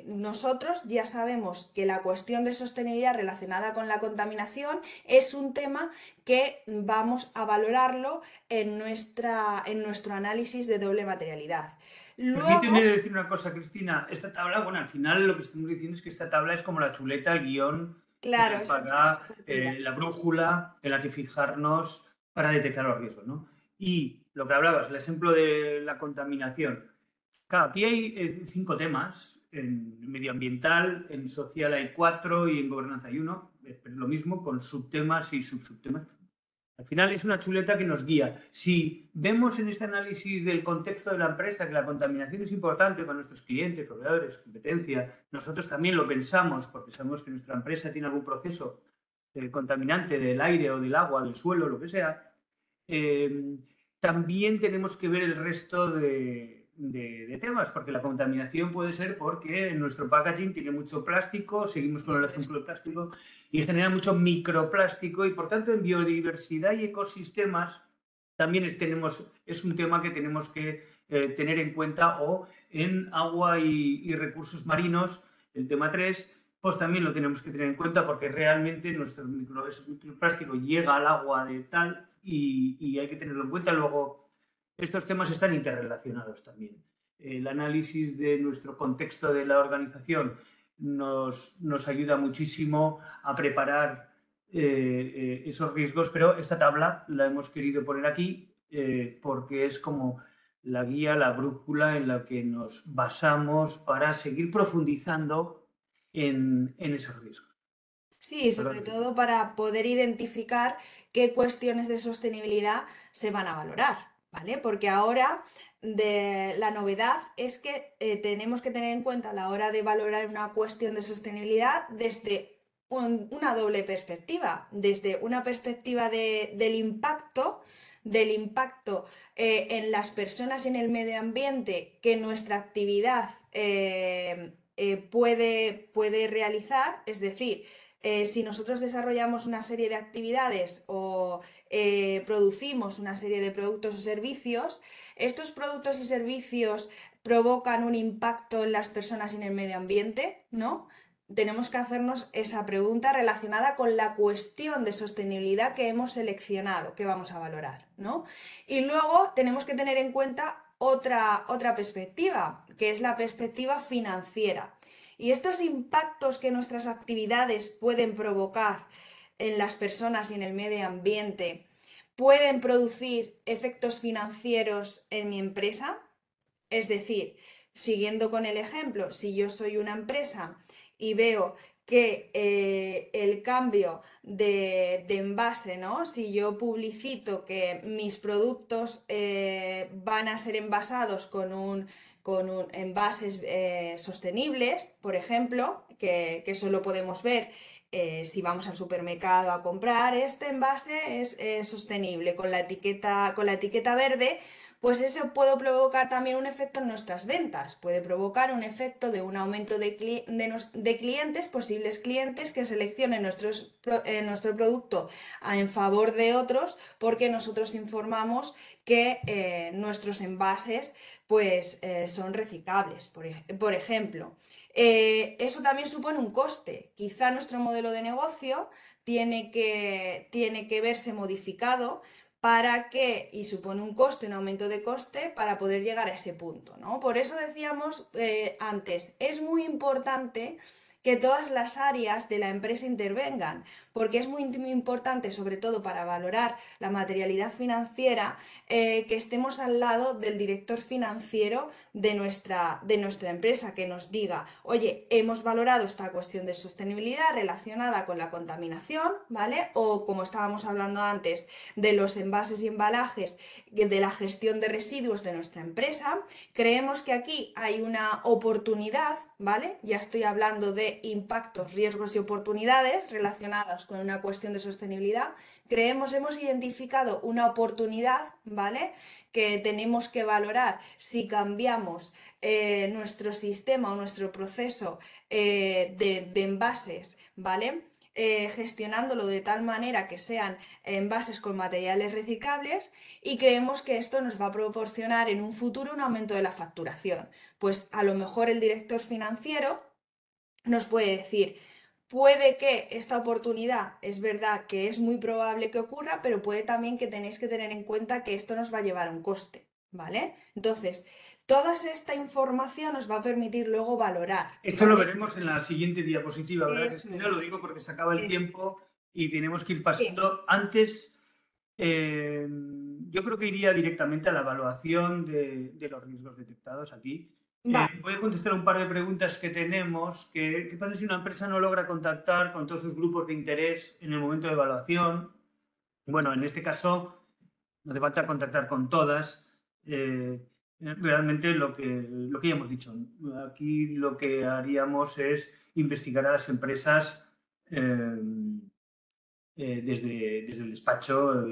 nosotros ya sabemos que la cuestión de sostenibilidad relacionada con la contaminación es un tema que vamos a valorarlo en nuestro análisis de doble materialidad. Permíteme Luego, decir una cosa, Cristina. Esta tabla, bueno, al final lo que estamos diciendo es que esta tabla es como la chuleta, el guión claro, es el punto para de partida. la brújula en la que fijarnos para detectar los riesgos, ¿no? Y lo que hablabas, el ejemplo de la contaminación. Claro, aquí hay 5 temas. En medioambiental, en social hay 4 y en gobernanza hay 1. Lo mismo con subtemas y subsubtemas. Al final es una chuleta que nos guía. Si vemos en este análisis del contexto de la empresa que la contaminación es importante para nuestros clientes, proveedores, competencia, nosotros también lo pensamos porque sabemos que nuestra empresa tiene algún proceso contaminante del aire o del agua, del suelo, lo que sea, eh, también tenemos que ver el resto de temas, porque la contaminación puede ser porque nuestro packaging tiene mucho plástico, seguimos con el Eso ejemplo es. del plástico, y genera mucho microplástico y por tanto en biodiversidad y ecosistemas también es un tema que tenemos que tener en cuenta, o en agua y recursos marinos, el tema 3 pues también lo tenemos que tener en cuenta porque realmente nuestro microplástico llega al agua de tal y hay que tenerlo en cuenta. Luego, estos temas están interrelacionados también. El análisis de nuestro contexto de la organización nos ayuda muchísimo a preparar esos riesgos, pero esta tabla la hemos querido poner aquí porque es como la guía, la brújula en la que nos basamos para seguir profundizando en esos riesgos. Sí, sobre Perdón. todo para poder identificar qué cuestiones de sostenibilidad se van a valorar, ¿vale? Porque ahora la novedad es que tenemos que tener en cuenta a la hora de valorar una cuestión de sostenibilidad desde una doble perspectiva, desde una perspectiva del impacto en las personas y en el medio ambiente que nuestra actividad puede realizar, es decir, si nosotros desarrollamos una serie de actividades o producimos una serie de productos o servicios, estos productos y servicios provocan un impacto en las personas y en el medio ambiente, ¿no? Tenemos que hacernos esa pregunta relacionada con la cuestión de sostenibilidad que hemos seleccionado, que vamos a valorar, ¿no? Y luego tenemos que tener en cuenta otra perspectiva, que es la perspectiva financiera. Y estos impactos que nuestras actividades pueden provocar en las personas y en el medio ambiente pueden producir efectos financieros en mi empresa. Es decir, siguiendo con el ejemplo, si yo soy una empresa y veo que el cambio de envase, ¿no? Si yo publicito que mis productos van a ser envasados con envases sostenibles, por ejemplo, que eso lo podemos ver si vamos al supermercado a comprar, este envase es sostenible con la etiqueta verde, pues eso puede provocar también un efecto en nuestras ventas, puede provocar un efecto de un aumento de clientes, posibles clientes que seleccionen nuestro producto en favor de otros porque nosotros informamos que nuestros envases pues son reciclables, por ejemplo. Eso también supone un coste. Quizá nuestro modelo de negocio tiene que verse modificado para que, y supone un coste, un aumento de coste para poder llegar a ese punto, ¿no? Por eso decíamos antes, es muy importante que todas las áreas de la empresa intervengan, porque es muy importante, sobre todo para valorar la materialidad financiera, que estemos al lado del director financiero de nuestra empresa, que nos diga, oye, hemos valorado esta cuestión de sostenibilidad relacionada con la contaminación, ¿vale? O como estábamos hablando antes, de los envases y embalajes, de la gestión de residuos de nuestra empresa. Creemos que aquí hay una oportunidad, ¿vale? Ya estoy hablando de impactos, riesgos y oportunidades relacionadas con una cuestión de sostenibilidad. Hemos identificado una oportunidad, ¿vale? Que tenemos que valorar si cambiamos nuestro sistema o nuestro proceso de envases, ¿vale? Gestionándolo de tal manera que sean envases con materiales reciclables y creemos que esto nos va a proporcionar en un futuro un aumento de la facturación. Pues a lo mejor el director financiero nos puede decir, puede que esta oportunidad es verdad que es muy probable que ocurra, pero puede también que tenéis que tener en cuenta que esto nos va a llevar a un coste, ¿vale? Entonces, toda esta información nos va a permitir luego valorar, Esto lo ¿vale? veremos en la siguiente diapositiva, ¿verdad, Eso Cristina? Lo es, digo porque se acaba el eso tiempo es. y tenemos que ir Sí, pasando. Antes, yo creo que iría directamente a la evaluación de los riesgos detectados aquí. vale. Voy a contestar un par de preguntas que tenemos. ¿Qué pasa si una empresa no logra contactar con todos sus grupos de interés en el momento de evaluación? Bueno, en este caso no hace falta contactar con todas. Realmente lo que ya hemos dicho. Aquí lo que haríamos es investigar a las empresas desde el despacho,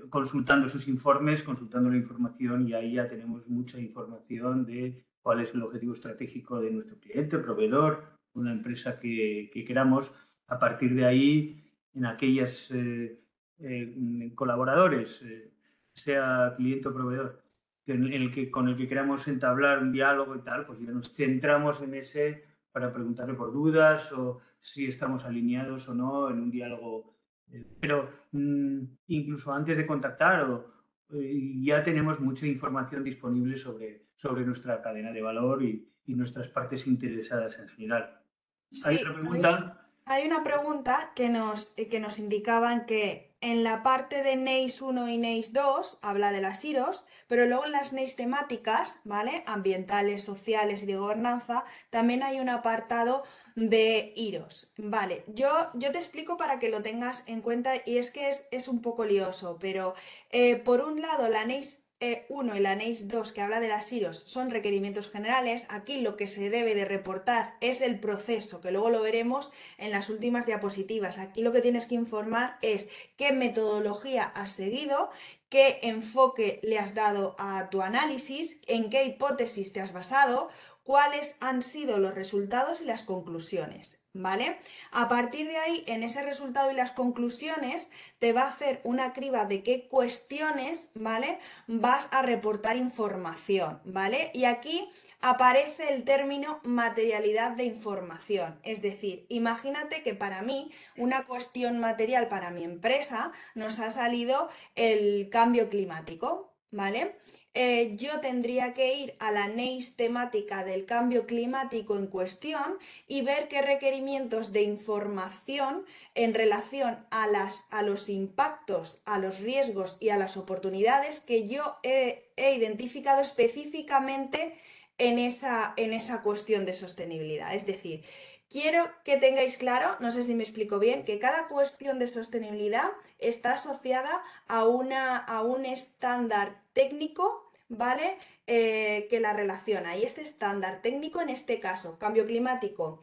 consultando sus informes, consultando la información y ahí ya tenemos mucha información de cuál es el objetivo estratégico de nuestro cliente, proveedor, una empresa que queramos. A partir de ahí, en aquellas colaboradores, sea cliente o proveedor, con el que queramos entablar un diálogo y tal, pues ya nos centramos en ese para preguntarle por dudas o si estamos alineados o no en un diálogo, pero incluso antes de contactar ya tenemos mucha información disponible sobre nuestra cadena de valor y nuestras partes interesadas en general. Hay otra Sí, pregunta. hay una pregunta que nos indicaban que en la parte de NEIS 1 y NEIS 2 habla de las IROS, pero luego en las NEIS temáticas, ¿vale? Ambientales, sociales y de gobernanza, también hay un apartado de IROS. Vale, yo te explico para que lo tengas en cuenta y es que es un poco lioso, pero por un lado la NEIS 1 y la NEIS 2 que habla de las IROS son requerimientos generales. Aquí lo que se debe de reportar es el proceso, que luego lo veremos en las últimas diapositivas. Aquí lo que tienes que informar es qué metodología has seguido, qué enfoque le has dado a tu análisis, en qué hipótesis te has basado, cuáles han sido los resultados y las conclusiones, ¿vale? A partir de ahí, en ese resultado y las conclusiones, te va a hacer una criba de qué cuestiones, ¿vale? Vas a reportar información, ¿vale? Y aquí aparece el término materialidad de información. Es decir, imagínate que para mí una cuestión material para mi empresa nos ha salido el cambio climático, ¿vale? Yo tendría que ir a la NEIS temática del cambio climático en cuestión y ver qué requerimientos de información en relación a los impactos, a los riesgos y a las oportunidades que yo he identificado específicamente en esa cuestión de sostenibilidad. Es decir, quiero que tengáis claro, no sé si me explico bien, que cada cuestión de sostenibilidad está asociada a un estándar técnico, ¿vale? Que la relaciona. Y este estándar técnico, en este caso, cambio climático,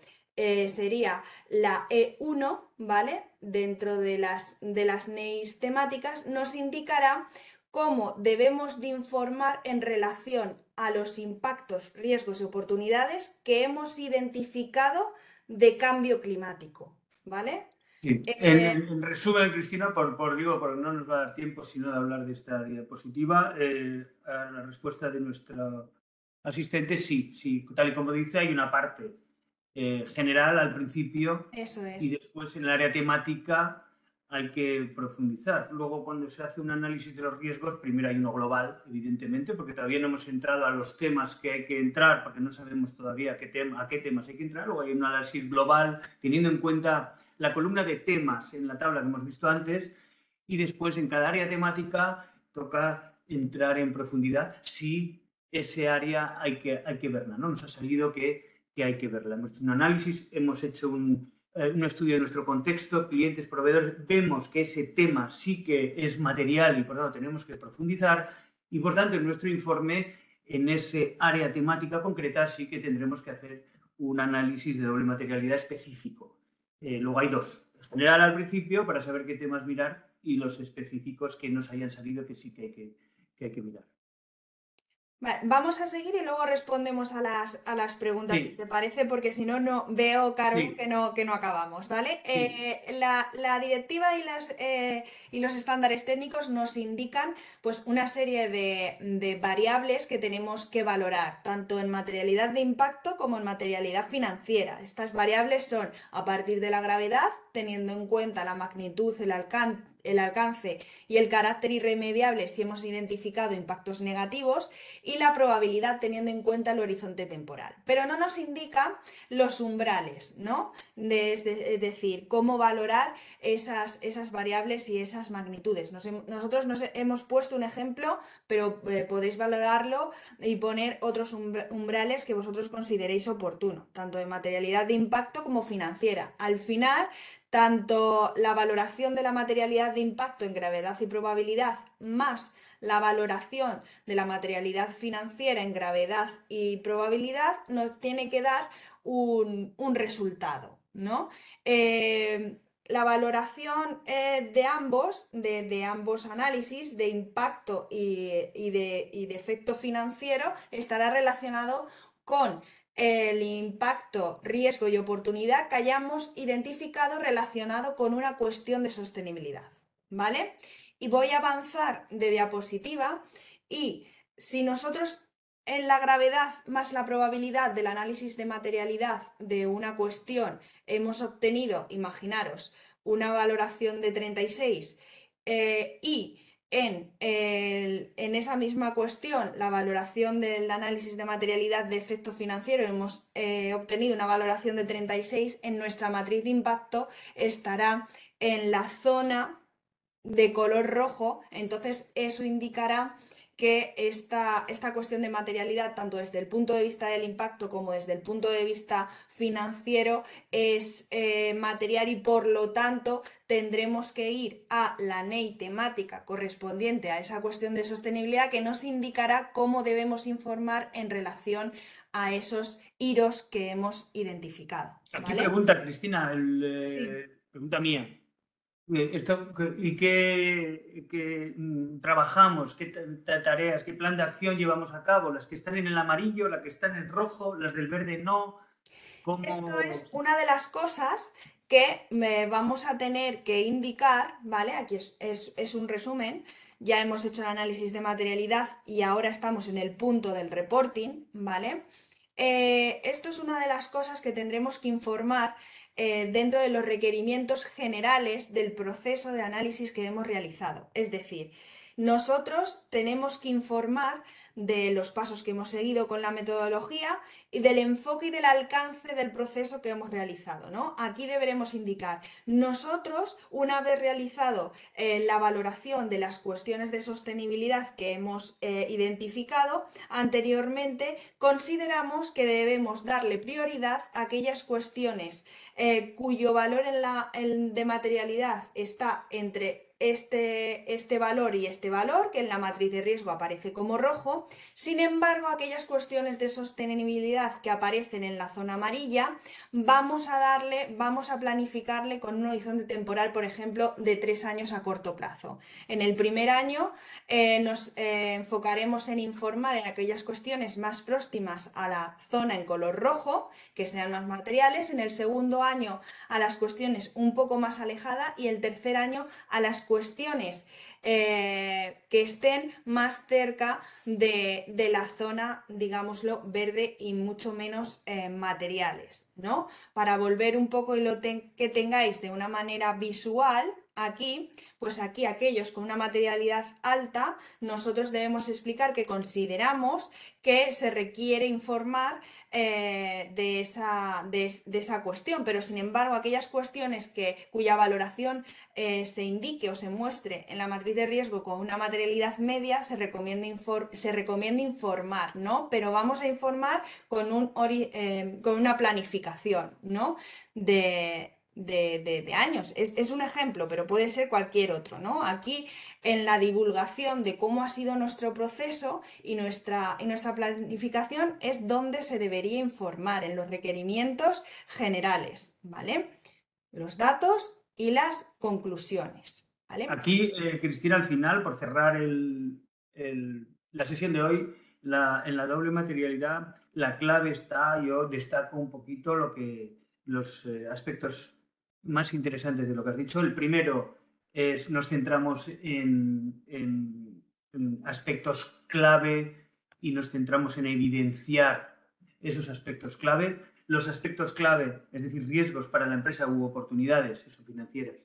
sería la E1, ¿vale? Dentro de las NEIS temáticas, nos indicará cómo debemos de informar en relación a los impactos, riesgos y oportunidades que hemos identificado de cambio climático, ¿vale? Sí. Eh, En resumen, Cristina, digo, porque no nos va a dar tiempo sino de hablar de esta diapositiva, a la respuesta de nuestro asistente, sí, sí, tal y como dice, hay una parte general al principio eso y es. después en el área temática hay que profundizar. Luego, cuando se hace un análisis de los riesgos, primero hay uno global, evidentemente, porque todavía no hemos entrado a los temas que hay que entrar, porque no sabemos todavía a qué temas hay que entrar. Luego hay un análisis global, teniendo en cuenta la columna de temas en la tabla que hemos visto antes, y después en cada área temática toca entrar en profundidad si ese área hay que verla, ¿no? Nos ha salido que hay que verla. Hemos hecho un análisis, hemos hecho un estudio de nuestro contexto, clientes, proveedores, vemos que ese tema sí que es material y por lo tanto tenemos que profundizar y por tanto en nuestro informe, en ese área temática concreta, sí que tendremos que hacer un análisis de doble materialidad específico. Luego hay dos. El general al principio para saber qué temas mirar y los específicos que nos hayan salido que sí que hay que mirar. Vale, vamos a seguir y luego respondemos a las preguntas, si Sí, te parece, porque si no, no veo, Carol, sí, que no acabamos, ¿vale? sí. La directiva y los estándares técnicos nos indican pues, una serie de variables que tenemos que valorar, tanto en materialidad de impacto como en materialidad financiera. Estas variables son a partir de la gravedad, teniendo en cuenta la magnitud, el alcance y el carácter irremediable si hemos identificado impactos negativos y la probabilidad teniendo en cuenta el horizonte temporal. Pero no nos indica los umbrales, ¿no? Es decir, cómo valorar esas variables y esas magnitudes. Nosotros nos hemos puesto un ejemplo, pero podéis valorarlo y poner otros umbrales que vosotros consideréis oportuno, tanto de materialidad de impacto como financiera. Al final, tanto la valoración de la materialidad de impacto en gravedad y probabilidad más la valoración de la materialidad financiera en gravedad y probabilidad nos tiene que dar un resultado, ¿no? La valoración de ambos análisis, de impacto y de efecto financiero, estará relacionado con el impacto, riesgo y oportunidad que hayamos identificado relacionado con una cuestión de sostenibilidad, ¿vale? Y voy a avanzar de diapositiva y si nosotros en la gravedad más la probabilidad del análisis de materialidad de una cuestión hemos obtenido, imaginaros, una valoración de 36 y en esa misma cuestión, la valoración del análisis de materialidad de efecto financiero, hemos obtenido una valoración de 36, en nuestra matriz de impacto estará en la zona de color rojo, entonces eso indicará que esta cuestión de materialidad, tanto desde el punto de vista del impacto como desde el punto de vista financiero, es material y por lo tanto tendremos que ir a la NEI temática correspondiente a esa cuestión de sostenibilidad que nos indicará cómo debemos informar en relación a esos hiros que hemos identificado, Aquí ¿vale? pregunta Cristina, Sí. pregunta mía. ¿Y qué trabajamos? ¿Qué tareas? ¿Qué plan de acción llevamos a cabo? ¿Las que están en el amarillo, las que están en rojo, las del verde no? Esto ¿Cómo? es una de las cosas que vamos a tener que indicar, ¿vale? Aquí es un resumen. Ya hemos hecho el análisis de materialidad y ahora estamos en el punto del reporting, ¿vale? Esto es una de las cosas que tendremos que informar dentro de los requerimientos generales del proceso de análisis que hemos realizado. Es decir, nosotros tenemos que informar de los pasos que hemos seguido con la metodología y del enfoque y del alcance del proceso que hemos realizado, ¿no? Aquí deberemos indicar, nosotros, una vez realizado la valoración de las cuestiones de sostenibilidad que hemos identificado anteriormente, consideramos que debemos darle prioridad a aquellas cuestiones cuyo valor de materialidad está entre este valor y este valor, que en la matriz de riesgo aparece como rojo. Sin embargo, aquellas cuestiones de sostenibilidad que aparecen en la zona amarilla, vamos a planificarle con un horizonte temporal, por ejemplo, de 3 años a corto plazo. En el primer año nos enfocaremos en informar en aquellas cuestiones más próximas a la zona en color rojo, que sean más materiales. En el segundo año a las cuestiones un poco más alejadas y el tercer año a las cuestiones que estén más cerca de la zona, digámoslo, verde y mucho menos materiales, ¿no? Para volver un poco y que tengáis de una manera visual aquí, pues aquí aquellos con una materialidad alta, nosotros debemos explicar que consideramos que se requiere informar de esa cuestión, pero sin embargo aquellas cuestiones cuya valoración se indique o se muestre en la matriz de riesgo con una materialidad media, se recomienda informar, ¿no? Pero vamos a informar con una planificación, ¿no? De años. Es un ejemplo, pero puede ser cualquier otro, ¿no? Aquí en la divulgación de cómo ha sido nuestro proceso y nuestra planificación es donde se debería informar en los requerimientos generales, ¿vale? Los datos y las conclusiones, ¿vale? Aquí, Cristina, al final, por cerrar la sesión de hoy, en la doble materialidad, la clave está, yo destaco un poquito los aspectos más interesantes de lo que has dicho. El primero es, nos centramos en aspectos clave y nos centramos en evidenciar esos aspectos clave. Los aspectos clave, es decir, riesgos para la empresa u oportunidades, eso financieras,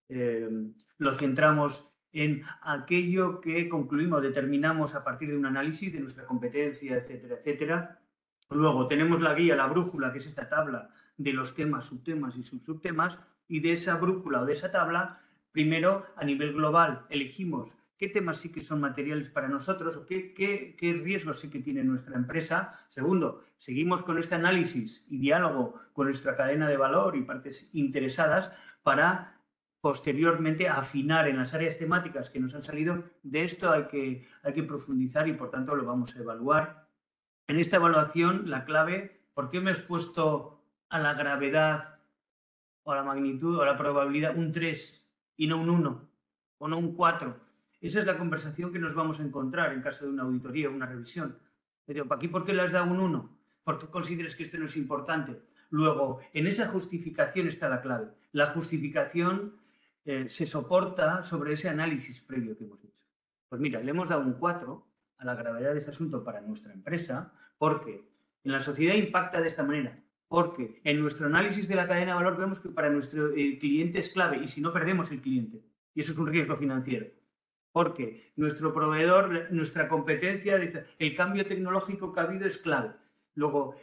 eh, lo centramos en aquello que concluimos, determinamos a partir de un análisis de nuestra competencia, etcétera, etcétera. Luego tenemos la guía, la brújula, que es esta tabla de los temas, subtemas y subsubtemas, y de esa brújula o de esa tabla, primero a nivel global elegimos qué temas sí que son materiales para nosotros o qué riesgos sí que tiene nuestra empresa. Segundo, seguimos con este análisis y diálogo con nuestra cadena de valor y partes interesadas para posteriormente afinar en las áreas temáticas que nos han salido. De esto hay que profundizar y por tanto lo vamos a evaluar. En esta evaluación, la clave, ¿por qué me has puesto a la gravedad o a la magnitud o a la probabilidad un 3 y no un 1 o no un 4? Esa es la conversación que nos vamos a encontrar en caso de una auditoría o una revisión. Digo, ¿aquí por qué le has dado un 1? ¿Por qué consideras que esto no es importante? Luego, en esa justificación está la clave. La justificación se soporta sobre ese análisis previo que hemos hecho. Pues mira, le hemos dado un 4 a la gravedad de este asunto para nuestra empresa porque en la sociedad impacta de esta manera, porque en nuestro análisis de la cadena de valor vemos que para nuestro cliente es clave y si no perdemos el cliente, y eso es un riesgo financiero, porque nuestro proveedor, nuestra competencia, el cambio tecnológico que ha habido es clave. Luego,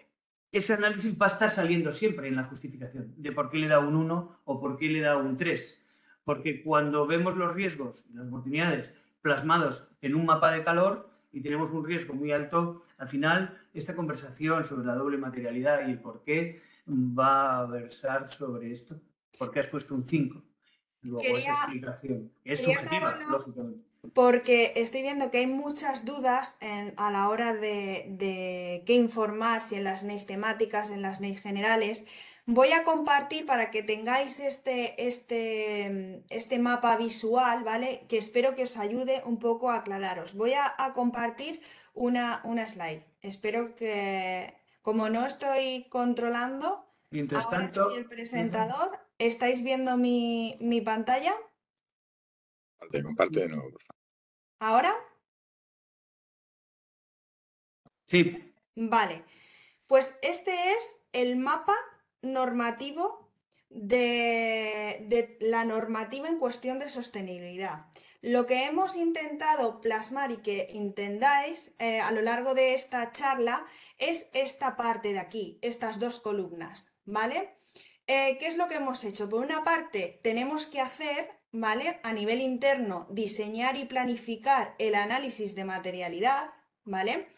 ese análisis va a estar saliendo siempre en la justificación de por qué le da un 1 o por qué le da un 3. Porque cuando vemos los riesgos y las oportunidades plasmados en un mapa de calor y tenemos un riesgo muy alto, al final esta conversación sobre la doble materialidad y el por qué va a versar sobre esto. ¿Por qué has puesto un 5? Luego esa Quería, explicación es quería subjetiva, traerlo lógicamente. porque estoy viendo que hay muchas dudas a la hora de qué informar, si en las NEIs temáticas, en las NEIs generales, Voy a compartir para que tengáis este mapa visual, ¿vale? Que espero que os ayude un poco a aclararos. Voy a compartir una slide. Espero que, como no estoy controlando, Mientras ahora soy tanto, el presentador. ¿Estáis viendo mi pantalla? Comparte de nuevo, por favor. ¿Ahora? sí, Vale. Pues este es el mapa normativo de la normativa en cuestión de sostenibilidad. Lo que hemos intentado plasmar y que entendáis a lo largo de esta charla es esta parte de aquí, estas dos columnas, ¿vale? ¿Qué es lo que hemos hecho? Por una parte, tenemos que hacer, ¿vale? A nivel interno, diseñar y planificar el análisis de materialidad, ¿vale?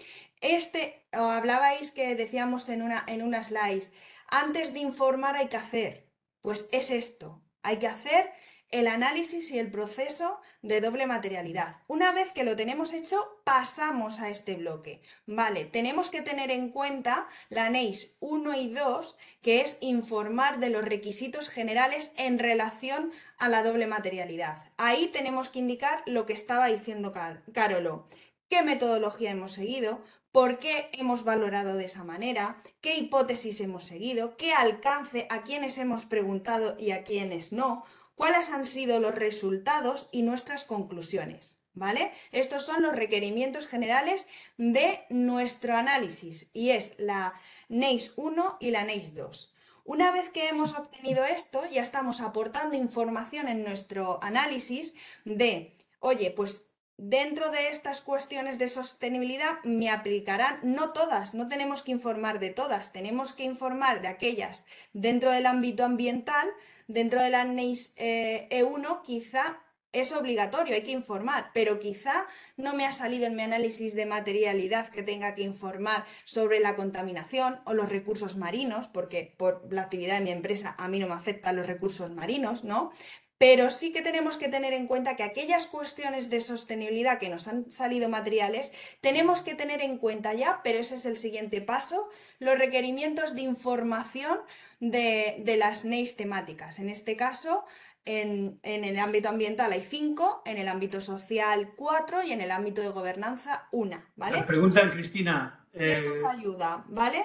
Hablabais que decíamos en una slide, antes de informar hay que hacer. Pues es esto, hay que hacer el análisis y el proceso de doble materialidad. Una vez que lo tenemos hecho, pasamos a este bloque. Vale, tenemos que tener en cuenta la NEIS 1 y 2, que es informar de los requisitos generales en relación a la doble materialidad. Ahí tenemos que indicar lo que estaba diciendo Carolo. ¿Qué metodología hemos seguido? ¿Por qué hemos valorado de esa manera? ¿Qué hipótesis hemos seguido? ¿Qué alcance? ¿A quiénes hemos preguntado y a quiénes no? ¿Cuáles han sido los resultados y nuestras conclusiones? ¿Vale? Estos son los requerimientos generales de nuestro análisis y es la NEIS 1 y la NEIS 2. Una vez que hemos obtenido esto, ya estamos aportando información en nuestro análisis de, oye, pues dentro de estas cuestiones de sostenibilidad me aplicarán, no todas, no tenemos que informar de todas, tenemos que informar de aquellas dentro del ámbito ambiental, dentro de la NEIS E1 quizá es obligatorio, hay que informar, pero quizá no me ha salido en mi análisis de materialidad que tenga que informar sobre la contaminación o los recursos marinos, porque por la actividad de mi empresa a mí no me afectan los recursos marinos, ¿no? Pero sí que tenemos que tener en cuenta que aquellas cuestiones de sostenibilidad que nos han salido materiales, tenemos que tener en cuenta ya, pero ese es el siguiente paso, los requerimientos de información de las NEIS temáticas. En este caso, en el ámbito ambiental hay 5, en el ámbito social 4 y en el ámbito de gobernanza 1, ¿vale? nos preguntan, Cristina, Si esto os ayuda, ¿vale?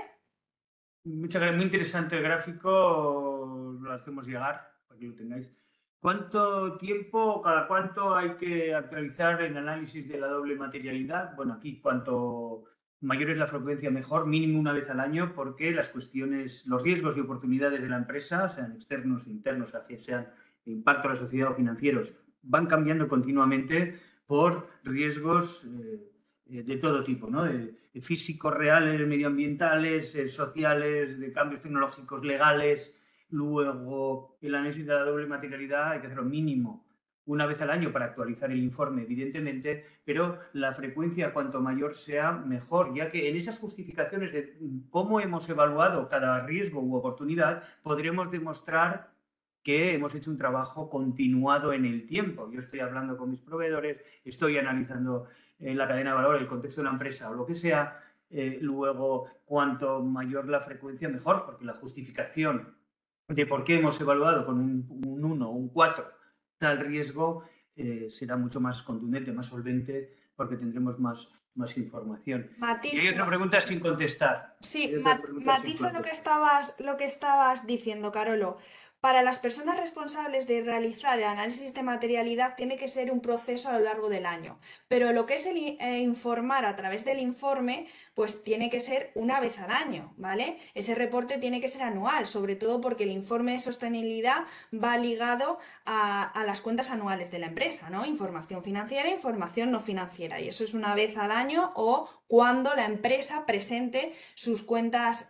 muchas gracias, muy interesante el gráfico, lo hacemos llegar para que lo tengáis. ¿Cuánto tiempo, cada cuánto hay que actualizar el análisis de la doble materialidad? Bueno, aquí cuanto mayor es la frecuencia mejor, mínimo una vez al año, porque las cuestiones, los riesgos y oportunidades de la empresa, sean externos e internos, sean de impacto a la sociedad o financieros, van cambiando continuamente por riesgos de todo tipo, ¿no? De físicos reales, medioambientales, sociales, de cambios tecnológicos, legales. Luego, el análisis de la doble materialidad hay que hacerlo mínimo una vez al año para actualizar el informe, evidentemente, pero la frecuencia cuanto mayor sea, mejor, ya que en esas justificaciones de cómo hemos evaluado cada riesgo u oportunidad, podremos demostrar que hemos hecho un trabajo continuado en el tiempo. Yo estoy hablando con mis proveedores, estoy analizando la cadena de valor, el contexto de la empresa o lo que sea. Luego, cuanto mayor la frecuencia, mejor, porque la justificación de por qué hemos evaluado con un 1 o un 4 tal riesgo será mucho más contundente, más solvente, porque tendremos más información. Y hay otra Matizo. pregunta sin contestar. Sí, Hay otra pregunta sin matizo lo que estabas diciendo, Carolo. Para las personas responsables de realizar el análisis de materialidad tiene que ser un proceso a lo largo del año, pero lo que es informar a través del informe, pues tiene que ser una vez al año, ¿vale? Ese reporte tiene que ser anual, sobre todo porque el informe de sostenibilidad va ligado a las cuentas anuales de la empresa, ¿no? Información financiera e información no financiera, y eso es una vez al año o cuando la empresa presente sus cuentas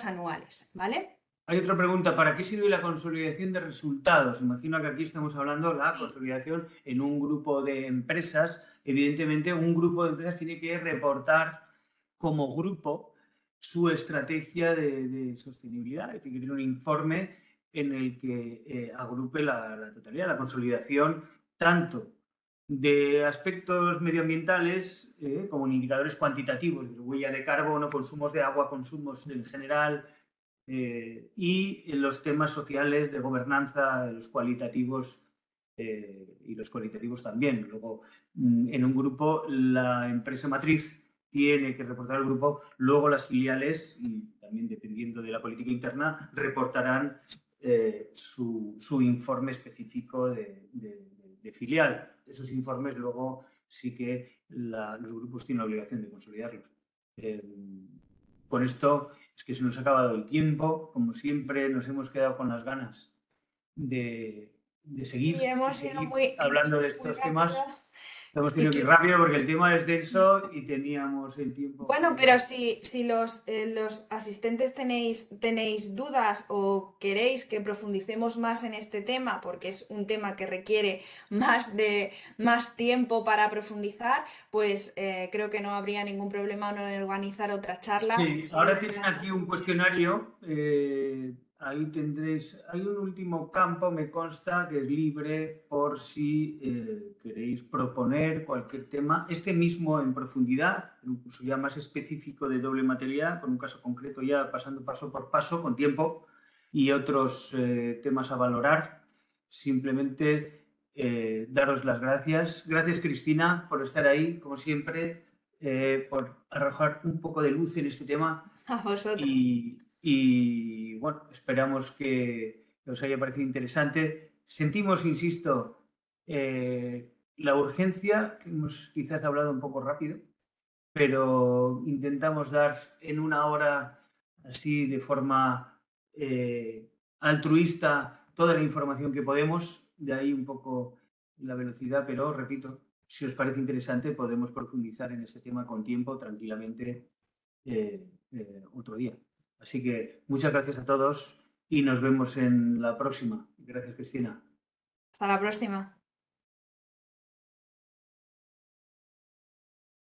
anuales, ¿vale? Hay otra pregunta, ¿para qué sirve la consolidación de resultados? Imagino que aquí estamos hablando de la consolidación en un grupo de empresas. Evidentemente, un grupo de empresas tiene que reportar como grupo su estrategia de sostenibilidad. Tiene que tener un informe en el que agrupe la totalidad, la consolidación, tanto de aspectos medioambientales como en indicadores cuantitativos, de huella de carbono, consumos de agua, consumos en general, y los temas sociales de gobernanza, los cualitativos y los cualitativos también. Luego, en un grupo, la empresa matriz tiene que reportar al grupo, luego las filiales, y también dependiendo de la política interna, reportarán su informe específico de filial. Esos informes luego sí que los grupos tienen la obligación de consolidarlos. Con esto es que se nos ha acabado el tiempo, como siempre nos hemos quedado con las ganas de seguir, Sí, hemos sido muy hablando de muy estos rápido. temas. Hemos tenido que ir rápido porque el tema es denso y teníamos el tiempo. Bueno, pero si los asistentes tenéis dudas o queréis que profundicemos más en este tema, porque es un tema que requiere más tiempo para profundizar, pues creo que no habría ningún problema en organizar otra charla. Sí, ahora tienen aquí un cuestionario. Ahí tendréis, hay un último campo, me consta, que es libre por si queréis proponer cualquier tema. Este mismo en profundidad, un curso ya más específico de doble materialidad, con un caso concreto ya pasando paso por paso, con tiempo, y otros temas a valorar. Simplemente daros las gracias. Gracias, Cristina, por estar ahí, como siempre, por arrojar un poco de luz en este tema. A vosotros. Y bueno, esperamos que os haya parecido interesante. Sentimos, insisto, la urgencia, que hemos quizás hablado un poco rápido, pero intentamos dar en una hora, así de forma altruista, toda la información que podemos. De ahí un poco la velocidad, pero repito, si os parece interesante, podemos profundizar en este tema con tiempo, tranquilamente, otro día. Así que muchas gracias a todos y nos vemos en la próxima. Gracias, Cristina. Hasta la próxima.